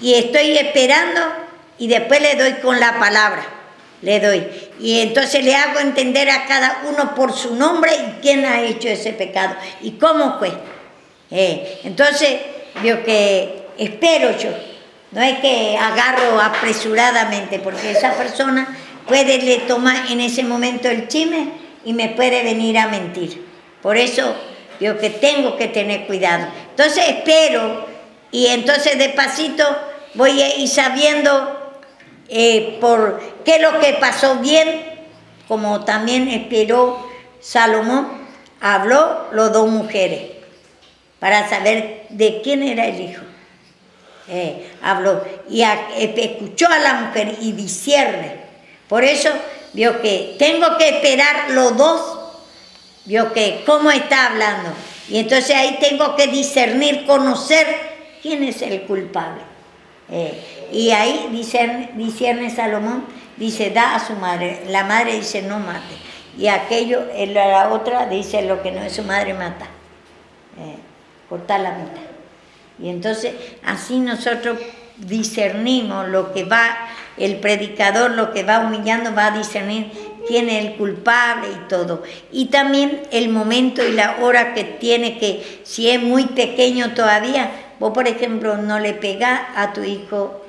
Y estoy esperando y después le doy con la palabra. Le doy. Y entonces le hago entender a cada uno por su nombre y quién ha hecho ese pecado y cómo fue. Entonces, digo que espero yo. No es que agarro apresuradamente, porque esa persona le tomar en ese momento el chisme y me puede venir a mentir. Por eso digo que tengo que tener cuidado. Entonces espero Y entonces despacito voy a ir sabiendo por qué es lo que pasó bien, como también esperó Salomón, habló las dos mujeres para saber de quién era el hijo. Habló y escuchó a la mujer y discierne. Por eso vio que tengo que esperar los dos, vio que cómo está hablando. Y entonces ahí tengo que discernir, conocer quién es el culpable. Y ahí discierne Salomón, dice, da a su madre. La madre dice, no mate. Y aquello, la otra dice, lo que no es su madre, mata. Cortar la mitad. Y entonces así nosotros discernimos lo que va, el predicador lo que va humillando va a discernir quién es el culpable y todo. Y también el momento y la hora que tiene que, si es muy pequeño todavía, vos por ejemplo no le pegás a tu hijo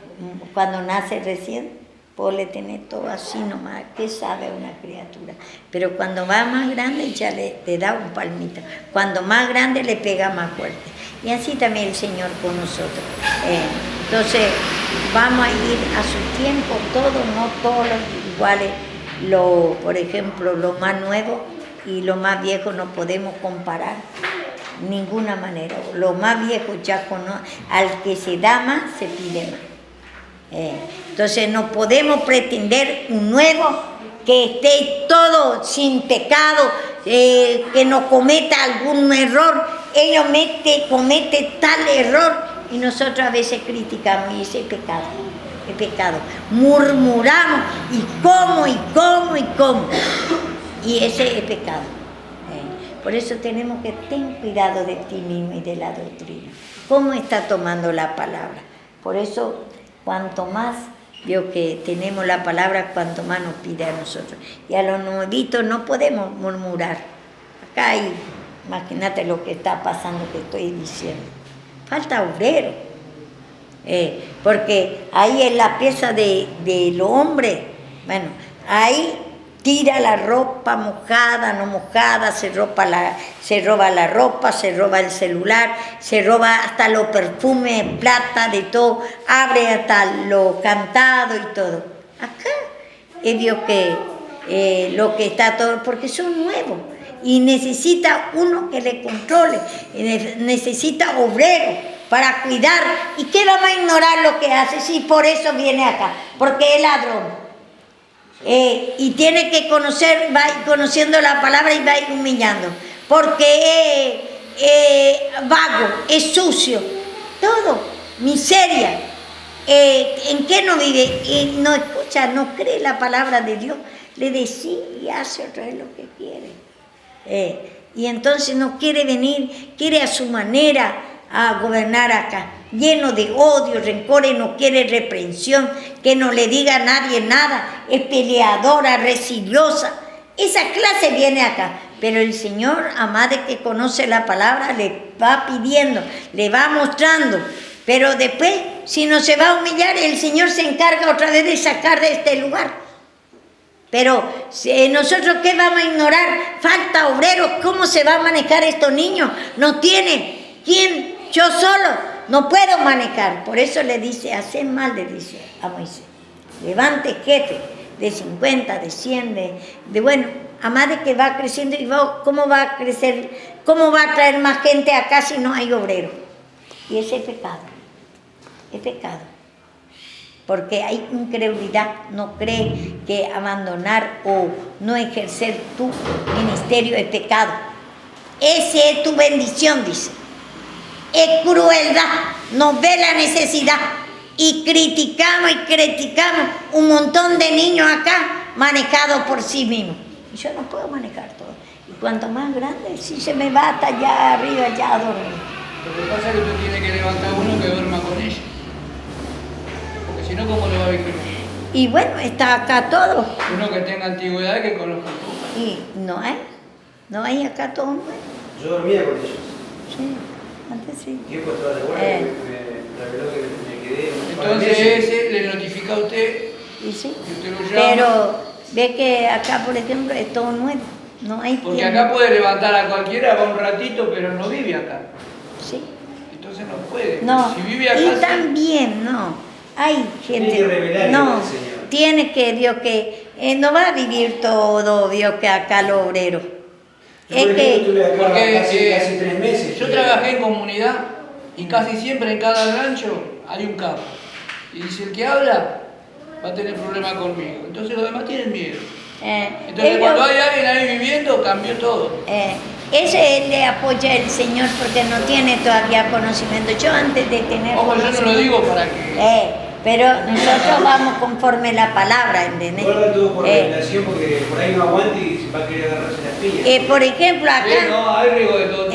cuando nace recién, vos le tenés todo así nomás, ¿qué sabe una criatura? Pero cuando va más grande ya le da un palmito, cuando más grande le pega más fuerte. Y así también el Señor con nosotros. Entonces vamos a ir a su tiempo, todos, no todos iguales. Por ejemplo, lo más nuevo y lo más viejo no podemos comparar de ninguna manera. Lo más viejo ya al que se da más, se pide más. Entonces no podemos pretender un nuevo que esté todo sin pecado, que no cometa algún error. Ellos cometen tal error y nosotros a veces criticamos y ese es pecado. Murmuramos y cómo. Y ese es pecado. Por eso tenemos que tener cuidado de ti mismo y de la doctrina. ¿Cómo está tomando la palabra? Por eso, cuanto más que tenemos la palabra, cuanto más nos pide a nosotros. Y a los nuevitos no podemos murmurar. Acá hay, imagínate lo que está pasando, que estoy diciendo. Falta obrero. Porque ahí es la pieza del hombre. Bueno, ahí tira la ropa mojada, no mojada, se roba la ropa, se roba el celular, se roba hasta los perfumes, plata, de todo, abre hasta lo cantado y todo. Acá vio que lo que está todo, porque son nuevos y necesita uno que le controle, necesita obrero para cuidar. ¿Y qué vamos a ignorar lo que hace? Si por eso viene acá, porque es ladrón. Y tiene que conocer, va conociendo la palabra y va humillando, porque es vago, es sucio, todo, miseria. ¿En qué no vive? Y no escucha, no cree la palabra de Dios, le decía y hace otra vez lo que quiere. Y entonces no quiere venir, quiere a su manera a gobernar acá, lleno de odio, rencores, no quiere reprensión, que no le diga a nadie nada, es peleadora, resiliosa. Esa clase viene acá, pero el Señor, amado que conoce la palabra, le va pidiendo, le va mostrando, pero después, si no se va a humillar, el Señor se encarga otra vez de sacar de este lugar. Pero nosotros, ¿qué vamos a ignorar? Falta obreros, ¿cómo se va a manejar estos niños? No tienen ¿quién? Yo solo no puedo manejar. Por eso le dice, haced mal, le dice a Moisés. Levante jefe de 50, de 100, de bueno, amade que va creciendo. ¿Y cómo va a crecer? ¿Cómo va a traer más gente acá si no hay obrero? Y ese es pecado. Es pecado. Porque hay incredulidad. No cree que abandonar o no ejercer tu ministerio es pecado. Esa es tu bendición, dice. Es crueldad, nos ve la necesidad y criticamos un montón de niños acá manejados por sí mismos. Y yo no puedo manejar todo. Y cuanto más grande, si se me va hasta allá arriba, ya a dormir. Lo que pasa es que tú tienes que levantar uno que duerma con ella. Porque si no, ¿cómo lo va a vigilar? Y bueno, está acá todo. Uno que tenga antigüedad que conozca todo. Y no hay acá todo nuevo. Yo dormía con ellos. Sí. Antes sí. Tiempo estaba de guardia, me reveló que me quedé. Entonces ese le notifica a usted y sí. y usted lo llama. Pero ve que acá, por ejemplo, es todo nuevo. No hay porque tiempo. acá puede levantar a cualquiera, va un ratito, pero no vive acá. Sí. Entonces entonces no puede. No, Si vive acá, y sí. también, no, hay gente, Tiene que revelar no, al Señor. tiene que, Dios, que no va a vivir todo, Dios, que acá los obreros. Yo, por ejemplo, estuve acá Porque, casi 3 meses. yo trabajé en comunidad y casi siempre en cada rancho hay un capo. Y si el que habla va a tener problemas conmigo. Entonces los demás tienen miedo. Entonces ellos- cuando hay alguien ahí viviendo, cambió todo. Ese le apoya el Señor porque no tiene todavía conocimiento. Yo antes de tener Ojo, yo no lo digo para que... pero nosotros vamos conforme la palabra, ¿entendés? Guarda todo por revelación porque por ahí no aguante y se va a querer agarrarse las piñas. Por ejemplo, Sí, acá, no, hay riesgo de todo.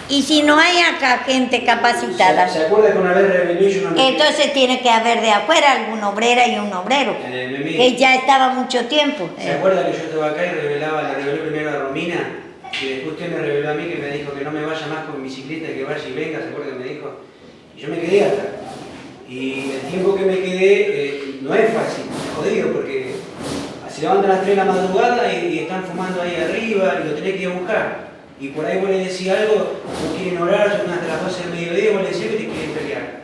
y si no hay acá gente capacitada, ¿Se acuerda que una vez revelé yo una entonces tiene que haber de afuera alguna obrera y un obrero, en el Memí? que ya estaba mucho tiempo. ¿Se acuerda que yo estaba acá y le reveló primero a Romina? Y después usted me reveló a mí que me dijo que no me vaya más con bicicleta, que vaya y venga, ¿se acuerda que me dijo? Y yo me quedé acá. Y el tiempo que me quedé no es fácil, es jodido, porque se levantan a las 3 de la madrugada y están fumando ahí arriba y lo tenés que ir a buscar. Y por ahí vos le decís algo, no quieren orar, son hasta las 12 del mediodía, vos le decís que te quieren pelear.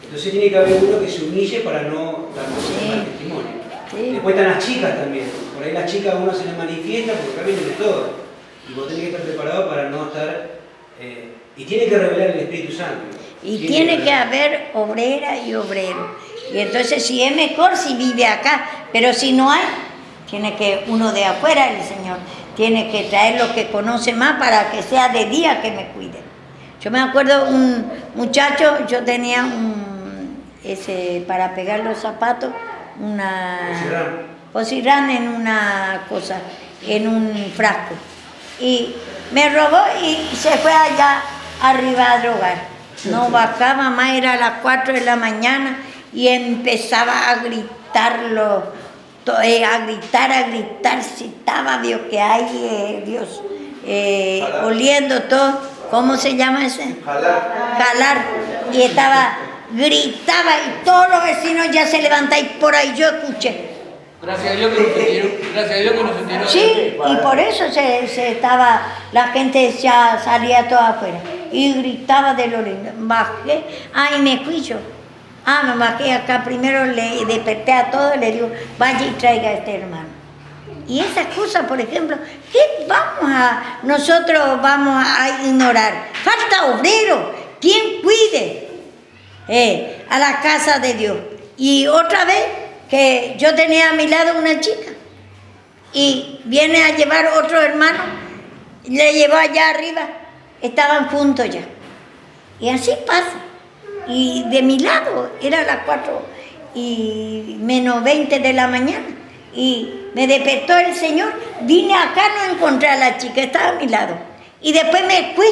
Entonces tiene que haber uno que se humille para no dar mal testimonio. Sí. Después están las chicas también. Por ahí las chicas a uno se les manifiesta porque acá vienen de todo. Y vos tenés que estar preparado para no estar... y tiene que revelar el Espíritu Santo. Y tiene que haber obrera y obrero. Y entonces si es mejor si vive acá, pero si no hay, tiene que uno de afuera, el Señor, tiene que traer lo que conoce más para que sea de día que me cuide. Yo me acuerdo un muchacho, yo tenía para pegar los zapatos, Posirán en una cosa, en un frasco. Y me robó y se fue allá arriba a drogar. No bajaba más, era a las 4 de la mañana y empezaba a gritarlo, a gritar, si estaba, Dios, que hay, Dios, oliendo todo, ¿cómo se llama ese? Jalar. Y gritaba y todos los vecinos ya se levantaban y por ahí yo escuché. Gracias a Dios que no se tiró. Gracias a Dios que no se tiró. Sí, y por eso la gente ya salía toda afuera y gritaba de lo lindo. Bajé, y me fui yo. Me bajé acá, primero le desperté a todos, le digo, vaya y traiga a este hermano. Y esas cosas, por ejemplo, ¿qué nosotros vamos a ignorar? Falta obrero, quien cuide a la casa de Dios. Y otra vez, que yo tenía a mi lado una chica y viene a llevar otro hermano, le llevó allá arriba, estaban juntos ya. Y así pasa. Y de mi lado, era las 4:20 de la mañana. Y me despertó el Señor, vine acá, no encontré a la chica, estaba a mi lado. Y después me fui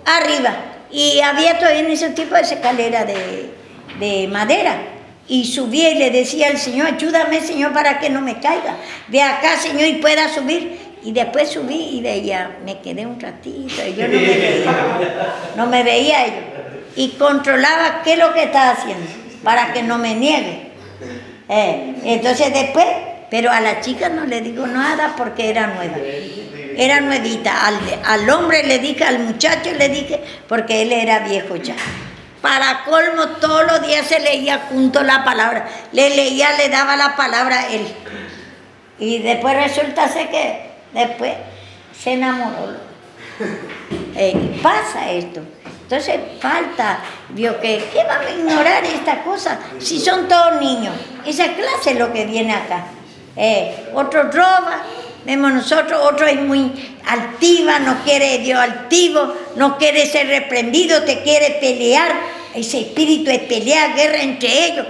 arriba. Y había todavía en ese tipo de escalera de madera. Y subía y le decía al Señor, ayúdame, Señor, para que no me caiga. De acá, Señor, y pueda subir. Y después subí y veía, me quedé un ratito, y yo no me veía yo. Y controlaba qué es lo que estaba haciendo, para que no me niegue. Entonces después, pero a la chica no le digo nada porque era nueva. Era nuevita. Al hombre le dije, al muchacho le dije, porque él era viejo ya. Para colmo, todos los días se leía junto la palabra. Le daba la palabra a él. Y después resulta ser que después se enamoró. Pasa esto. Entonces falta, vio que, ¿qué van a ignorar estas cosas? Si son todos niños. Esa clase es lo que viene acá. Otro roba, vemos nosotros, otro es muy altiva, no quiere Dios altivo, no quiere ser reprendido, te quiere pelear. Ese espíritu es pelea, guerra entre ellos.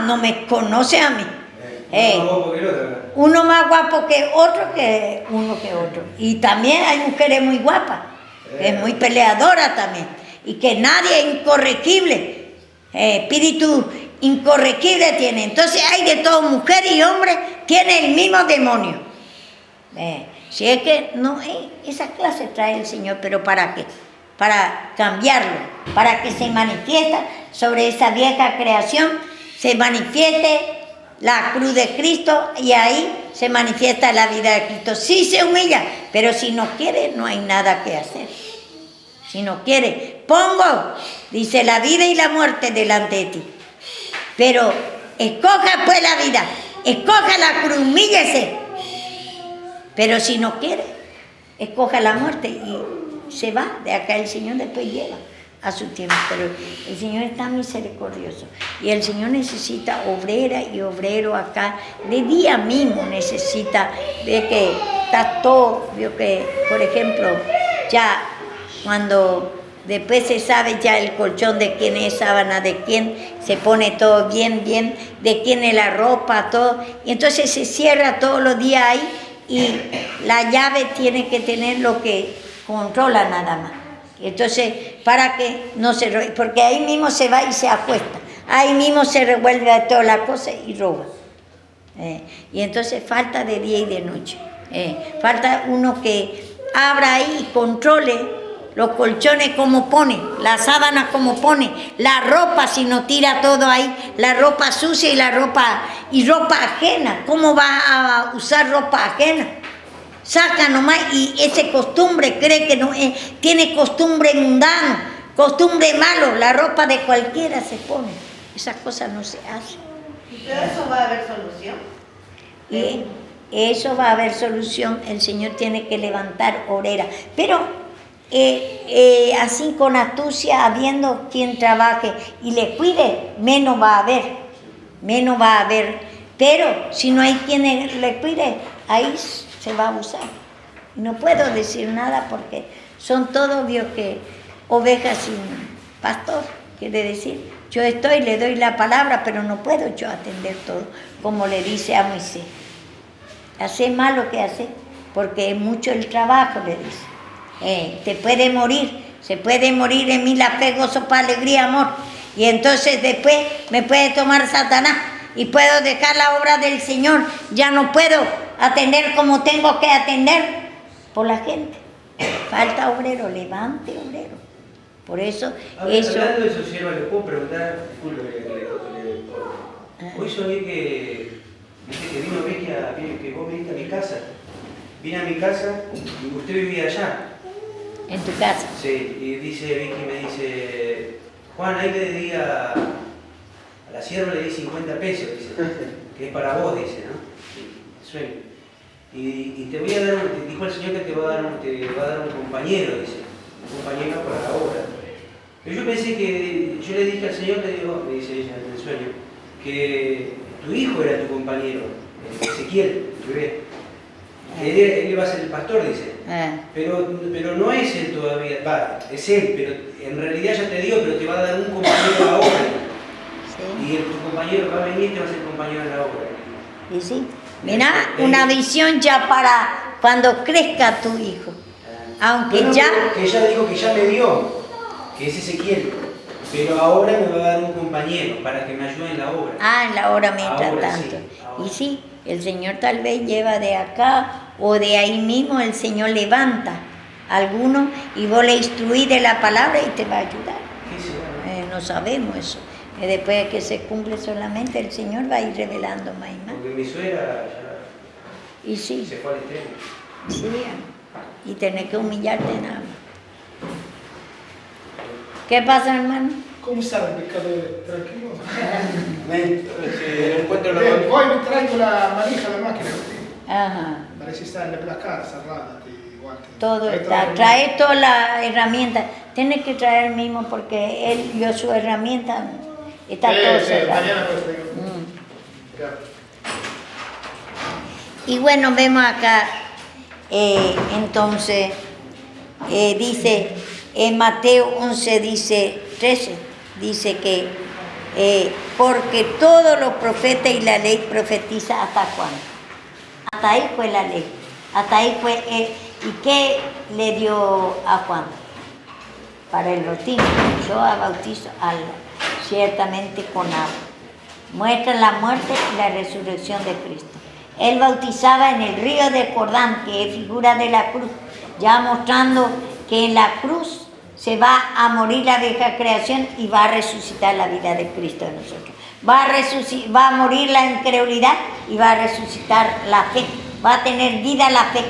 No me conoce a mí. Uno más guapo que otro que otro. Y también hay mujeres muy guapas, que es muy peleadora también. Y que nadie es incorregible. Espíritu incorregible tiene. Entonces hay de todo, mujer y hombre, tiene el mismo demonio. Si es que no, esa clase trae el Señor, pero ¿para qué? Para cambiarlo, para que se manifiesta sobre esa vieja creación, se manifieste la cruz de Cristo y ahí se manifiesta la vida de Cristo. Sí se humilla, pero si no quiere, no hay nada que hacer. Si no quiere, pongo Dice, la vida y la muerte delante de ti. Pero escoja pues la vida, escoja la cruz, humíllese. Pero si no quiere, escoja la muerte y se va. De acá el Señor después lleva a su tiempo. Pero el Señor está misericordioso. Y el Señor necesita obrera y obrero acá. De día mismo necesita. Ve que está todo. Veo que, por ejemplo, ya cuando después se sabe ya el colchón de quién es, sábana de quién, se pone todo bien, de quién es la ropa, todo. Y entonces se cierra todos los días ahí y la llave tiene que tener lo que controla nada más. Entonces, para que no se robe, porque ahí mismo se va y se acuesta, ahí mismo se revuelve toda la cosa y roba. Y entonces falta de día y de noche. Falta uno que abra ahí y controle los colchones como pone, las sábanas como pone, la ropa si no tira todo ahí, la ropa sucia y ropa ajena. ¿Cómo va a usar ropa ajena? Saca nomás y esa costumbre cree que no tiene costumbre mundana, costumbre malo, la ropa de cualquiera se pone. Esas cosas no se hacen. Pero eso va a haber solución. Y eso va a haber solución. El Señor tiene que levantar obrera. Pero así con astucia, habiendo quien trabaje y le cuide, menos va a haber. Pero si no hay quien le cuide, ahí se va a usar. No puedo decir nada porque son todos, vio que ovejas sin pastor, quiere decir, yo le doy la palabra, pero no puedo yo atender todo, como le dice a Moisés. Hace mal lo que hace, porque es mucho el trabajo, le dice. Te puede morir, se puede morir en mí la fe, gozo, paz, alegría, amor. Y entonces después me puede tomar Satanás y puedo dejar la obra del Señor. Ya no puedo atender como tengo que atender por la gente. Falta obrero, levante obrero. Por eso, Hablando de eso, sierva, le puedo preguntar, hoy soñé que vino Vicky, que vos viniste a mi casa. Vine a mi casa y usted vivía allá. ¿En tu casa? Sí, y Vicky me dice, Juan, ahí le di a la sierva le di 50 pesos, dice, que es para vos, dice, ¿no? Sueño. Y te voy a dar, te dijo el Señor que te va a dar un compañero, dice, un compañero para la obra. Pero yo pensé que, yo le dije al Señor, me dice ella en el sueño, que tu hijo era tu compañero, Ezequiel, tu bebé. Él iba a ser el pastor, dice. Pero no es él todavía, es él, pero en realidad ya te digo, pero te va a dar un compañero a la obra. Sí. Y tu compañero va a venir y te va a ser compañero en la obra. Y sí, mira, una visión ya para cuando crezca tu hijo. Aunque no, ya... Que ella dijo que ya me dio, que es Ezequiel. Pero ahora me va a dar un compañero para que me ayude en la obra. En la obra mientras ahora, tanto. Sí, ahora. Y sí, el Señor tal vez lleva de acá o de ahí mismo, el Señor levanta a alguno y vos le instruís de la palabra y te va a ayudar. No sabemos eso. Después de que se cumple solamente, el Señor va a ir revelando más y más. Porque mi suegra ya y sí, se fue al extremo. Sí, y tenés que humillarte nada más. ¿Qué pasa, hermano? ¿Cómo sabe el pecado tranquilo? Poi mi traigo la manija de la máquina. Ajá. Parece estar en la casa cerrada. Todo está. Trae toda la herramienta. Tienes que traer mismo porque él dio su herramienta. Está todo cerrado. Mañana pues Y bueno, vemos acá, entonces, dice, en Mateo 11, dice 13, dice que porque todos los profetas y la ley profetiza hasta cuándo. Hasta ahí fue la ley, hasta ahí fue, ¿y qué le dio a Juan? Para el bautismo, yo bautizo ciertamente con agua. Muestra la muerte y la resurrección de Cristo. Él bautizaba en el río de Jordán, que es figura de la cruz, ya mostrando que en la cruz se va a morir la vieja creación y va a resucitar la vida de Cristo en nosotros. Va a morir la incredulidad y va a resucitar la fe. Va a tener vida la fe.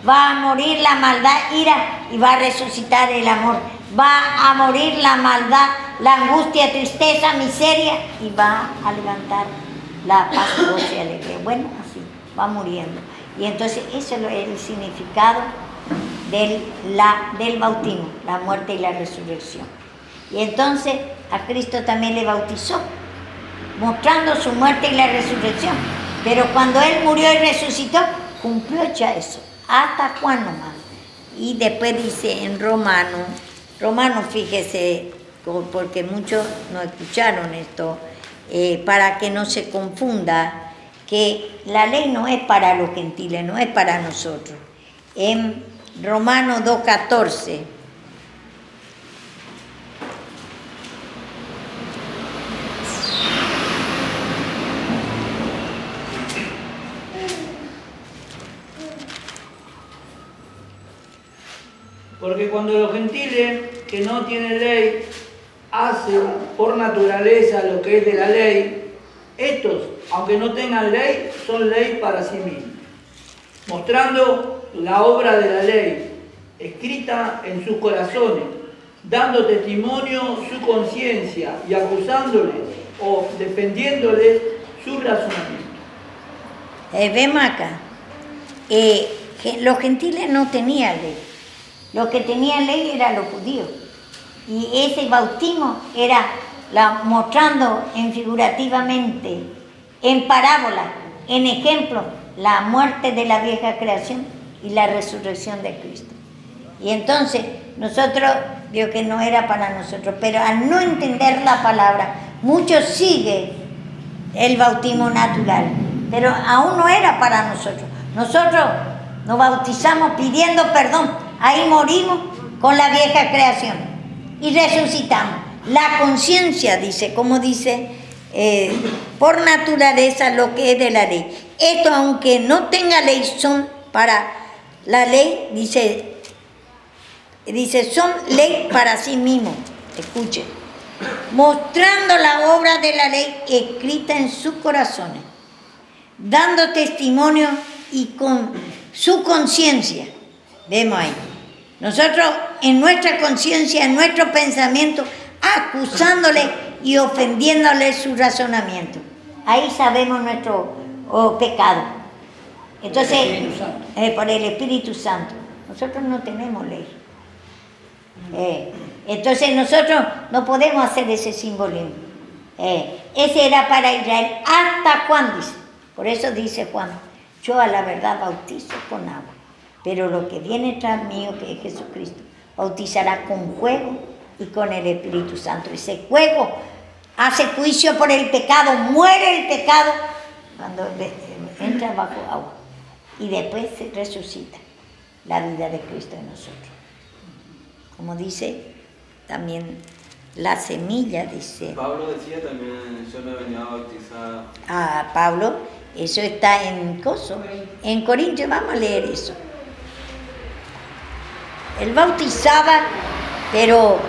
Va a morir la maldad, ira y va a resucitar el amor. va a morir la maldad, la angustia, tristeza, miseria, y va a levantar la paz, gozo y alegría. Bueno, así, va muriendo. Y entonces eso es el significado del bautismo, la muerte y la resurrección. Y entonces a Cristo también le bautizó, mostrando su muerte y la resurrección. Pero cuando Él murió y resucitó, cumplió ya eso. ¿Hasta cuándo más? Y después dice en Romanos, fíjese, porque muchos no escucharon esto, para que no se confunda, que la ley no es para los gentiles, no es para nosotros. En Romanos 2:14. Porque cuando los gentiles que no tienen ley hacen por naturaleza lo que es de la ley, estos, aunque no tengan ley, son ley para sí mismos, mostrando la obra de la ley, escrita en sus corazones, dando testimonio su conciencia y acusándoles o defendiéndoles su razonamiento. Vemos acá, los gentiles no tenían ley. Los que tenían ley eran los judíos. Y ese bautismo era mostrando figurativamente, en parábola, en ejemplo, la muerte de la vieja creación y la resurrección de Cristo. Y entonces nosotros, digo que no era para nosotros, pero al no entender la palabra, muchos siguen el bautismo natural, pero aún no era para nosotros. Nosotros nos bautizamos pidiendo perdón. Ahí morimos con la vieja creación y resucitamos. La conciencia, dice, como dice, por naturaleza lo que es de la ley. Esto, aunque no tenga ley, son para la ley, dice, son ley para sí mismos. Escuchen. Mostrando la obra de la ley escrita en sus corazones, dando testimonio y con su conciencia. Vemos ahí. Nosotros en nuestra conciencia, en nuestro pensamiento, acusándole y ofendiéndole su razonamiento. Ahí sabemos nuestro pecado. Entonces, por el Espíritu Santo. Nosotros no tenemos ley. Entonces nosotros no podemos hacer ese simbolismo. Ese era para Israel. ¿Hasta cuándo? Dice. Por eso dice Juan, yo a la verdad bautizo con agua. Pero lo que viene tras mío, que es Jesucristo, bautizará con fuego y con el Espíritu Santo. Ese fuego hace juicio por el pecado, muere el pecado cuando entra bajo agua. Y después se resucita la vida de Cristo en nosotros. Como dice también la semilla, dice. Pablo decía también, yo me venía a bautizar. Ah, Pablo, eso está en En Corintios, vamos a leer eso. Él bautizaba, pero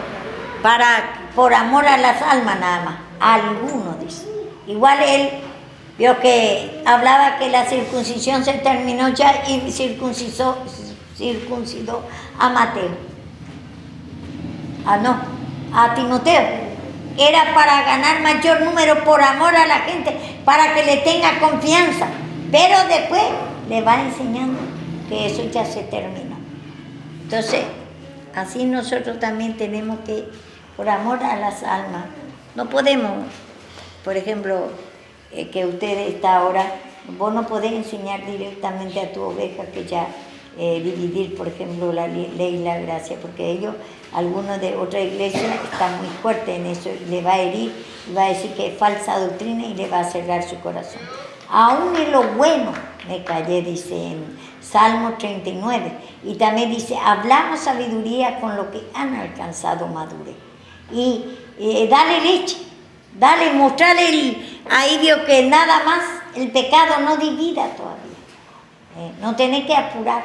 por amor a las almas nada más, a algunos, dice. Igual él vio que hablaba que la circuncisión se terminó ya y circuncidó a Mateo. A Timoteo. Era para ganar mayor número por amor a la gente, para que le tenga confianza. Pero después le va enseñando que eso ya se terminó. Entonces, así nosotros también tenemos que, por amor a las almas, no podemos, por ejemplo, que usted está ahora, vos no podés enseñar directamente a tu oveja que ya dividir, por ejemplo, la ley y la gracia, porque ellos, algunos de otra iglesia, están muy fuertes en eso, y le va a herir, y va a decir que es falsa doctrina y le va a cerrar su corazón. Aún en lo bueno me callé, dice en Salmo 39, y también dice, hablamos sabiduría con lo que han alcanzado madurez. Y dale leche, dale, mostrarle ahí vio que nada más el pecado no divida todavía. No tenés que apurar,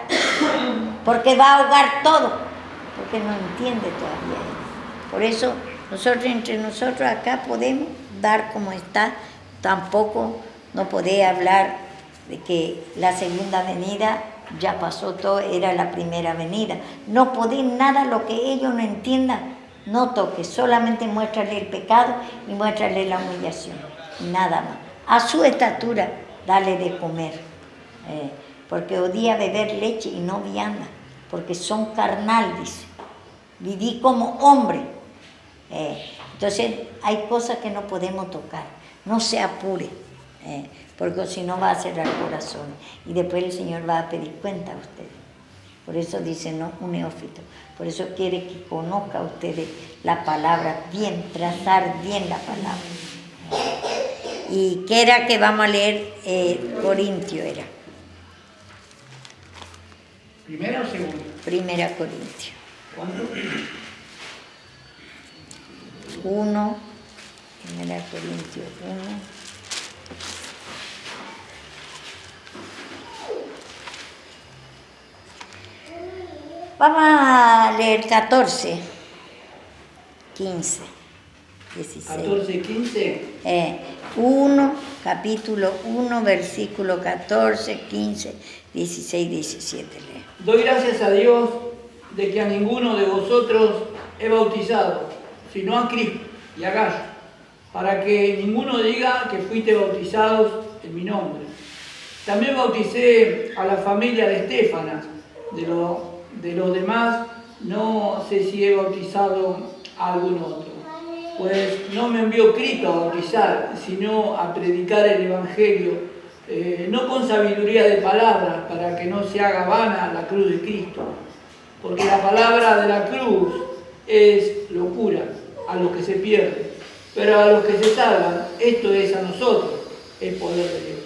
porque va a ahogar todo, porque no entiende todavía. Por eso nosotros entre nosotros acá podemos dar como está, tampoco no podés hablar de que la segunda venida ya pasó todo, era la primera venida. No podés nada lo que ellos no entiendan, no toques, solamente muéstrale el pecado y muéstrale la humillación, nada más. A su estatura, dale de comer, porque odia beber leche y no vianda, porque son carnal, dice. Viví como hombre. Entonces hay cosas que no podemos tocar, no se apure, porque si no va a cerrar corazones y después el Señor va a pedir cuenta a ustedes. Por eso dice, no, un neófito, por eso quiere que conozca a ustedes la palabra bien, trazar bien la palabra. ¿Y qué era que vamos a leer? Corintio era. ¿Primera o segunda? Primera Corintio. ¿Cuánto? 1, Primera Corintios 1. Vamos a leer 14, 15, 16. 14, 15. 1, capítulo 1, versículo 14, 15, 16, 17. Lee. Doy gracias a Dios de que a ninguno de vosotros he bautizado, sino a Cristo y a Gallo, para que ninguno diga que fuiste bautizados en mi nombre. También bauticé a la familia de Estefanas. De los demás no sé si he bautizado a algún otro, pues no me envió Cristo a bautizar, sino a predicar el Evangelio, no con sabiduría de palabras, para que no se haga vana la cruz de Cristo, porque la palabra de la cruz es locura a los que se pierden, pero a los que se salvan, esto es a nosotros el poder de Dios.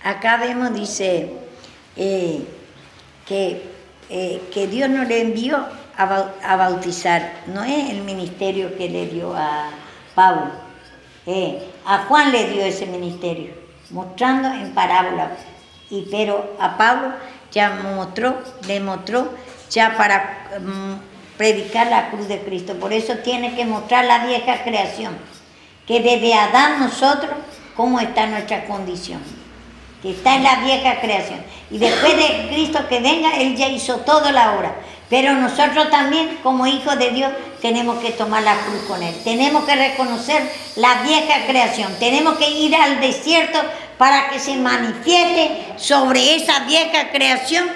Acá vemos, dice, que Dios no le envió a bautizar, no es el ministerio que le dio a Pablo, a Juan le dio ese ministerio, mostrando en parábola, pero a Pablo ya le mostró ya para predicar la cruz de Cristo. Por eso tiene que mostrar la vieja creación, que desde Adán nosotros, cómo está nuestra condición, que está en la vieja creación. Y después de Cristo que venga, Él ya hizo toda la obra. Pero nosotros también, como hijos de Dios, tenemos que tomar la cruz con Él. Tenemos que reconocer la vieja creación. Tenemos que ir al desierto para que se manifieste sobre esa vieja creación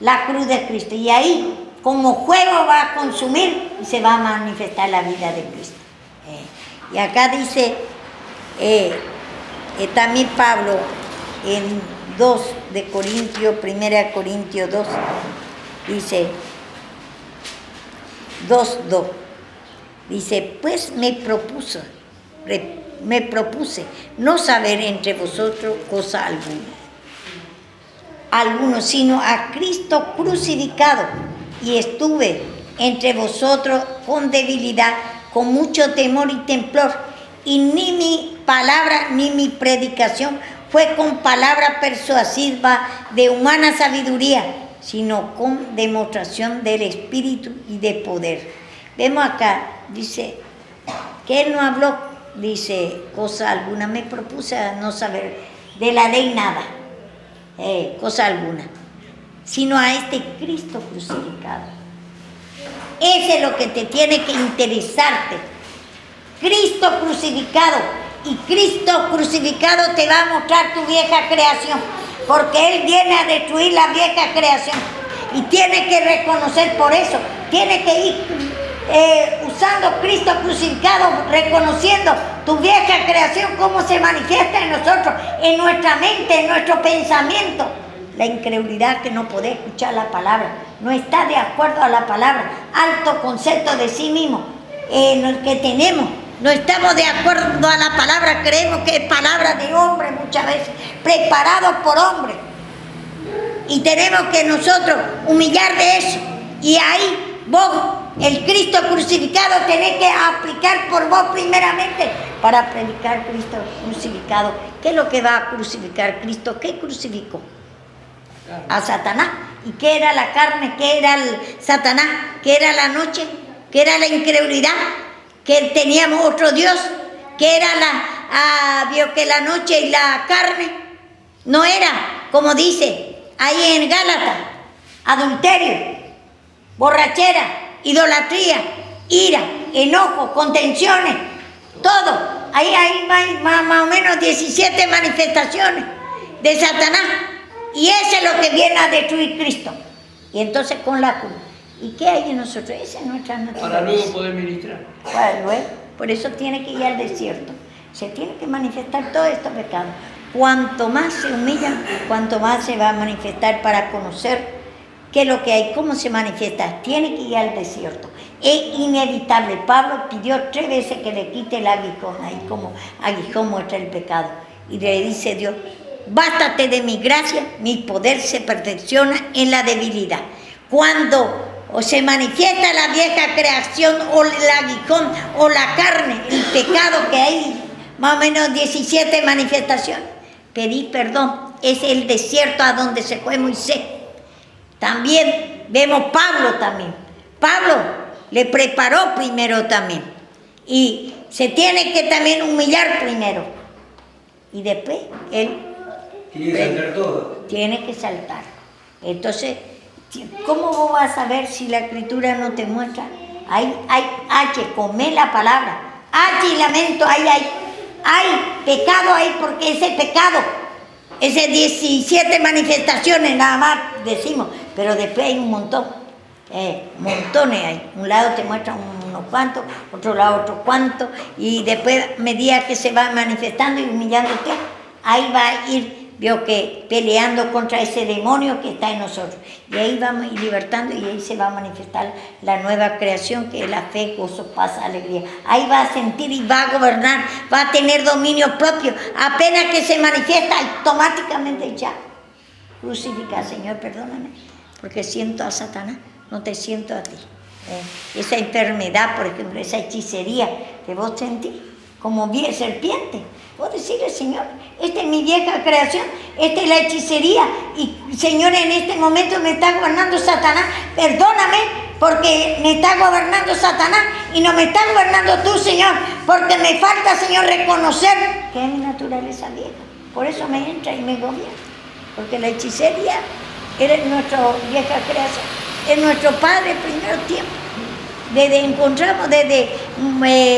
la cruz de Cristo. Y ahí, como fuego, va a consumir y se va a manifestar la vida de Cristo. Y acá dice también Pablo, en 2 de Corintios, 1 Corintios 2, dice 2:2, dice, pues me propuse no saber entre vosotros cosa alguno, sino a Cristo crucificado, y estuve entre vosotros con debilidad, con mucho temor y temblor, y ni mi palabra ni mi predicación fue con palabra persuasiva de humana sabiduría, sino con demostración del Espíritu y de poder. Vemos acá, dice, que Él no habló, dice, cosa alguna, me propuse a no saber de la ley nada, cosa alguna, sino a este Cristo crucificado. Ese es lo que te tiene que interesarte, Cristo crucificado. Y Cristo crucificado te va a mostrar tu vieja creación, porque Él viene a destruir la vieja creación. Y tienes que reconocer por eso, tienes que ir usando Cristo crucificado, reconociendo tu vieja creación, cómo se manifiesta en nosotros, en nuestra mente, en nuestro pensamiento. La incredulidad que no puede escuchar la palabra, no está de acuerdo a la palabra, alto concepto de sí mismo en el que tenemos. No estamos de acuerdo a la palabra, creemos que es palabra de hombre muchas veces, preparado por hombre. Y tenemos que nosotros humillar de eso. Y ahí vos, el Cristo crucificado, tenés que aplicar por vos primeramente para predicar Cristo crucificado. ¿Qué es lo que va a crucificar Cristo? ¿Qué crucificó? A Satanás. ¿Y qué era la carne? ¿Qué era el Satanás? ¿Qué era la noche? ¿Qué era la incredulidad? Que teníamos otro Dios, que era vio que la noche y la carne no era, como dice, ahí en Gálatas, adulterio, borrachera, idolatría, ira, enojo, contenciones, todo. Ahí hay más o menos 17 manifestaciones de Satanás. Y eso es lo que viene a destruir Cristo. Y entonces con la culpa. ¿Y qué hay en nosotros? Esa es nuestra naturaleza. Para luego poder ministrar. Para luego. Por eso tiene que ir al desierto. Se tiene que manifestar todos estos pecados. Cuanto más se humilla, cuanto más se va a manifestar para conocer qué es lo que hay, cómo se manifiesta. Tiene que ir al desierto. Es inevitable. Pablo pidió 3 veces que le quite el aguijón. Ahí como aguijón muestra el pecado. Y le dice Dios, bástate de mi gracia, mi poder se perfecciona en la debilidad. Cuando se manifiesta la vieja creación o el aguijón o la carne, el pecado que hay, más o menos 17 manifestaciones, pedí perdón. Es el desierto a donde se fue Moisés. También vemos Pablo también. Pablo le preparó primero también. Y se tiene que también humillar primero. Y después él tiene que saltar todo. Tiene que saltar. Entonces, ¿cómo vos vas a saber si la escritura no te muestra? Hay come la palabra. Y lamento, hay pecado ahí, porque ese pecado, ese 17 manifestaciones nada más decimos, pero después hay un montón, montones hay. Un lado te muestra unos cuantos, otro lado otro cuanto, y después a medida que se va manifestando y humillándote, ahí va a ir, veo que peleando contra ese demonio que está en nosotros. Y ahí vamos a ir libertando y ahí se va a manifestar la nueva creación que es la fe, gozo, paz, alegría. Ahí va a sentir y va a gobernar, va a tener dominio propio. Apenas que se manifiesta, automáticamente ya. Crucifica, Señor, perdóname, porque siento a Satanás, no te siento a ti. Esa enfermedad, por ejemplo, esa hechicería que vos sentís, como serpiente. Vos decirle, Señor, esta es mi vieja creación, esta es la hechicería, y Señor, en este momento me está gobernando Satanás, perdóname, porque me está gobernando Satanás y no me está gobernando tú, Señor, porque me falta, Señor, reconocer que es mi naturaleza vieja. Por eso me entra y me gobierna, porque la hechicería es nuestra vieja creación, es nuestro Padre primero tiempo. Desde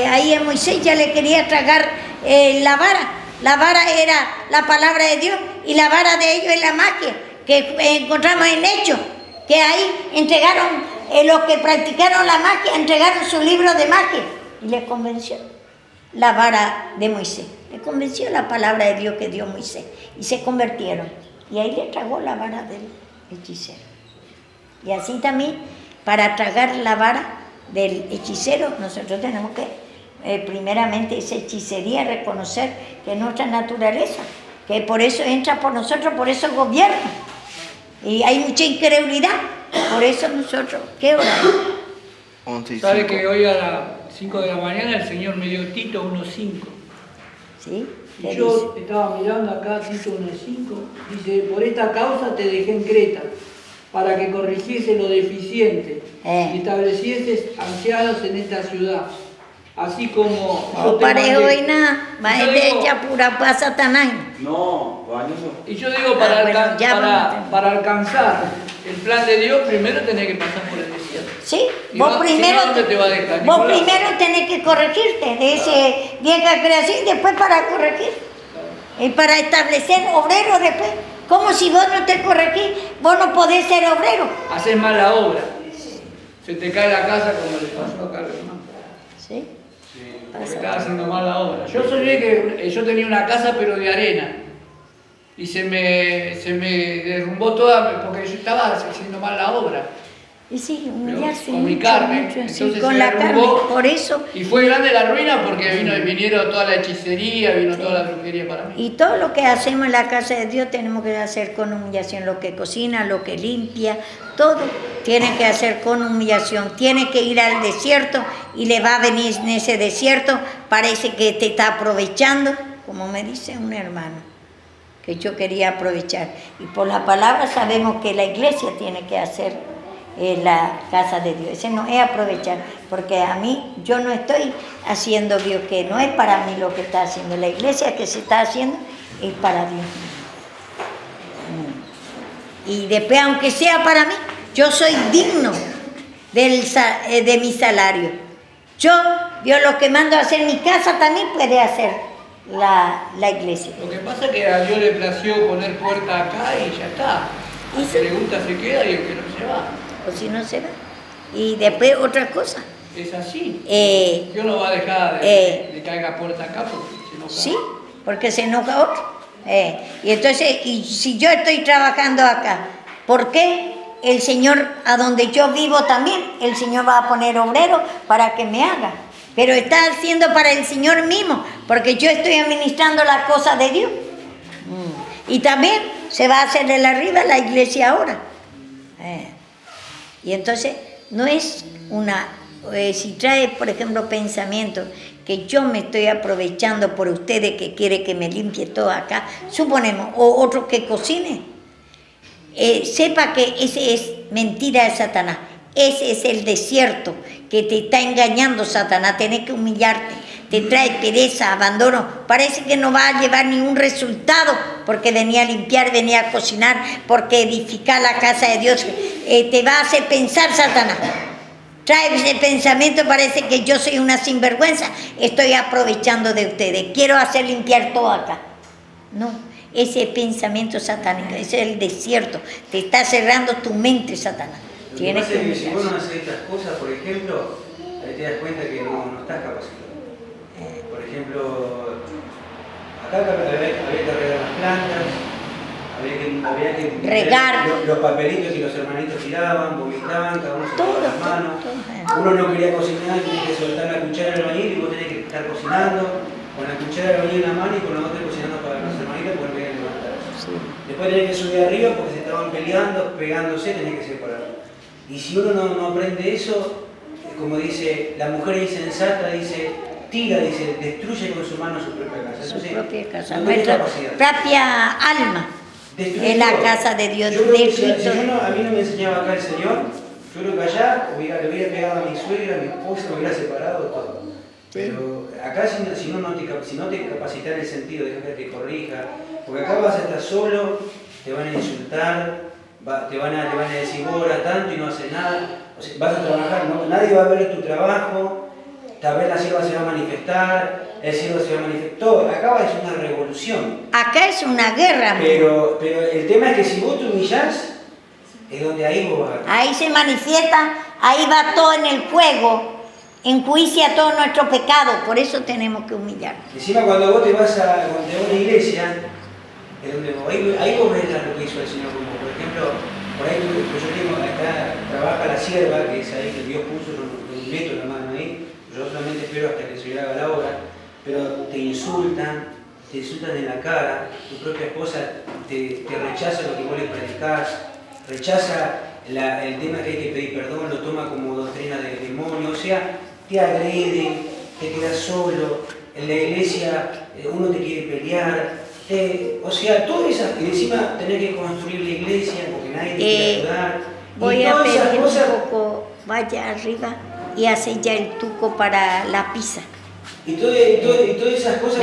ahí en Moisés ya le quería tragar la vara. La vara era la palabra de Dios y la vara de ellos es la magia que encontramos en Hechos, que ahí entregaron, los que practicaron la magia entregaron su libro de magia y les convenció la vara de Moisés, les convenció la palabra de Dios que dio Moisés y se convirtieron, y ahí le tragó la vara del hechicero. Y así también, para tragar la vara del hechicero, nosotros tenemos que primeramente esa hechicería, reconocer que es nuestra naturaleza, que por eso entra por nosotros, por eso gobierna. Y hay mucha incredulidad, por eso nosotros, ¿qué hora es? ¿Sabe que hoy a las 5 de la mañana el Señor me dio Tito 1.5? ¿Sí? Y yo estaba mirando acá Tito 1.5, dice, por esta causa te dejé en Creta, para que corrigiese lo deficiente y establecieses ancianos en esta ciudad. Así como no parejo y nada, más de ella pura paz Satanás. No, bañoso. Y yo digo, para alcanzar el plan de Dios, primero tenés que pasar por el desierto. Sí, vos primero tenés que corregirte de ese vieja creación y después para corregir. Y para establecer obrero después. Como si vos no te corregís, vos no podés ser obrero. Haces mala obra. Se te cae la casa como le pasó acá al hermano. Sí. Porque estaba haciendo mala obra. Yo soñé que yo tenía una casa pero de arena. Y se me derrumbó toda porque yo estaba haciendo mal la obra. Y sí, humillarse con mi carne, mucho, entonces sí, con se la carne, derrumbó. por eso. Y fue grande la ruina porque vinieron toda la hechicería, vino toda la brujería para mí. Y todo lo que hacemos en la casa de Dios tenemos que hacer con humillación. Lo que cocina, lo que limpia, todo tiene que hacer con humillación. Tiene que ir al desierto y le va a venir en ese desierto. Parece que te está aprovechando, como me dice un hermano, que yo quería aprovechar. Y por la palabra sabemos que la iglesia tiene que hacer la casa de Dios. Ese no es aprovechar, porque a mí, yo no estoy haciendo Dios, que no es para mí lo que está haciendo. La iglesia que se está haciendo es para Dios. Y después, aunque sea para mí, yo soy digno de mi salario. Dios lo que mando a hacer mi casa también puede hacer la iglesia. Lo que pasa es que a Dios le plació poner puerta acá y ya está. ¿Y El que le gusta se queda y el que no se va. O si no se va. Y después otra cosa. Es así. Eh, Dios no va a dejar de que haga puerta acá porque se enoja. Sí, porque se enoja otro. Y entonces, y si yo estoy trabajando acá, ¿por qué el Señor, a donde yo vivo también, el Señor va a poner obrero para que me haga? Pero está haciendo para el Señor mismo, porque yo estoy administrando las cosas de Dios. Y también se va a hacer de arriba la iglesia ahora. Y entonces, no es si trae, por ejemplo, pensamientos que yo me estoy aprovechando por ustedes que quiere que me limpie todo acá, suponemos, o otro que cocine, sepa que ese es mentira de Satanás. Ese es el desierto que te está engañando Satanás. Tenés que humillarte, te trae pereza, abandono. Parece que no va a llevar ningún resultado porque venía a limpiar, venía a cocinar, porque edificar la casa de Dios te va a hacer pensar Satanás. Trae ese pensamiento, parece que yo soy una sinvergüenza, estoy aprovechando de ustedes, quiero hacer limpiar todo acá. No, ese pensamiento satánico, ese es el desierto, te está cerrando tu mente, Satanás. Lo que pasa es que si vos no haces estas cosas, por ejemplo, ahí te das cuenta que no estás capacitado. Por ejemplo, acá había que regar las plantas, había que regar los papelitos que los hermanitos tiraban, vomitaban, cada uno se lavaba las manos. todo. Uno no quería cocinar, tenía que soltar la cuchara del albañil y vos tenés que estar cocinando con la cuchara del albañil en la mano y con la otra cocinando para los hermanitos porque no querían levantar. Sí. Después tenés que subir arriba porque se estaban peleando, pegándose, tenés que separar. Y si uno no aprende eso, como dice la mujer insensata, dice, tira, dice, destruye con su mano su propia casa. Su propia casa, no nuestra propia alma. Es la casa de Dios. Yo creo que si a mí no me enseñaba acá el Señor, yo creo que allá le hubiera pegado a mi suegra, a mi esposa, me hubiera separado todo. Pero acá si no te capacitas en el sentido de que te corrija, porque acá vas a estar solo, te van a insultar, te van a decir vos ahora tanto y no haces nada, o sea, vas a trabajar, nadie va a ver tu trabajo, tal vez la sierva se va a manifestar, el cielo se va a manifestar, todo, acá es una revolución. Acá es una guerra. Pero el tema es que si vos te humillás, es donde ahí vos vas a... Ahí se manifiesta, ahí va todo en el fuego, enjuicia todo nuestro pecado, por eso tenemos que humillar. Encima cuando vos te vas a una iglesia, es donde ahí vos ves lo que hizo el Señor con vos. Por ejemplo, por ahí yo tengo acá, trabaja la sierva, que es ahí que Dios puso, no meto la mano ahí, yo solamente espero hasta que el Señor haga la obra, pero te insultan en la cara, tu propia esposa te rechaza lo que vos le predicás, rechaza el tema que hay que pedir perdón, lo toma como doctrina del demonio, o sea, te agreden, te quedas solo, en la iglesia uno te quiere pelear, o sea, todo eso, y encima tener que construir la iglesia porque nadie te quiere ayudar. Voy a pedir un poco, vaya arriba y hace ya el tuco para la pizza. Y todas esas cosas...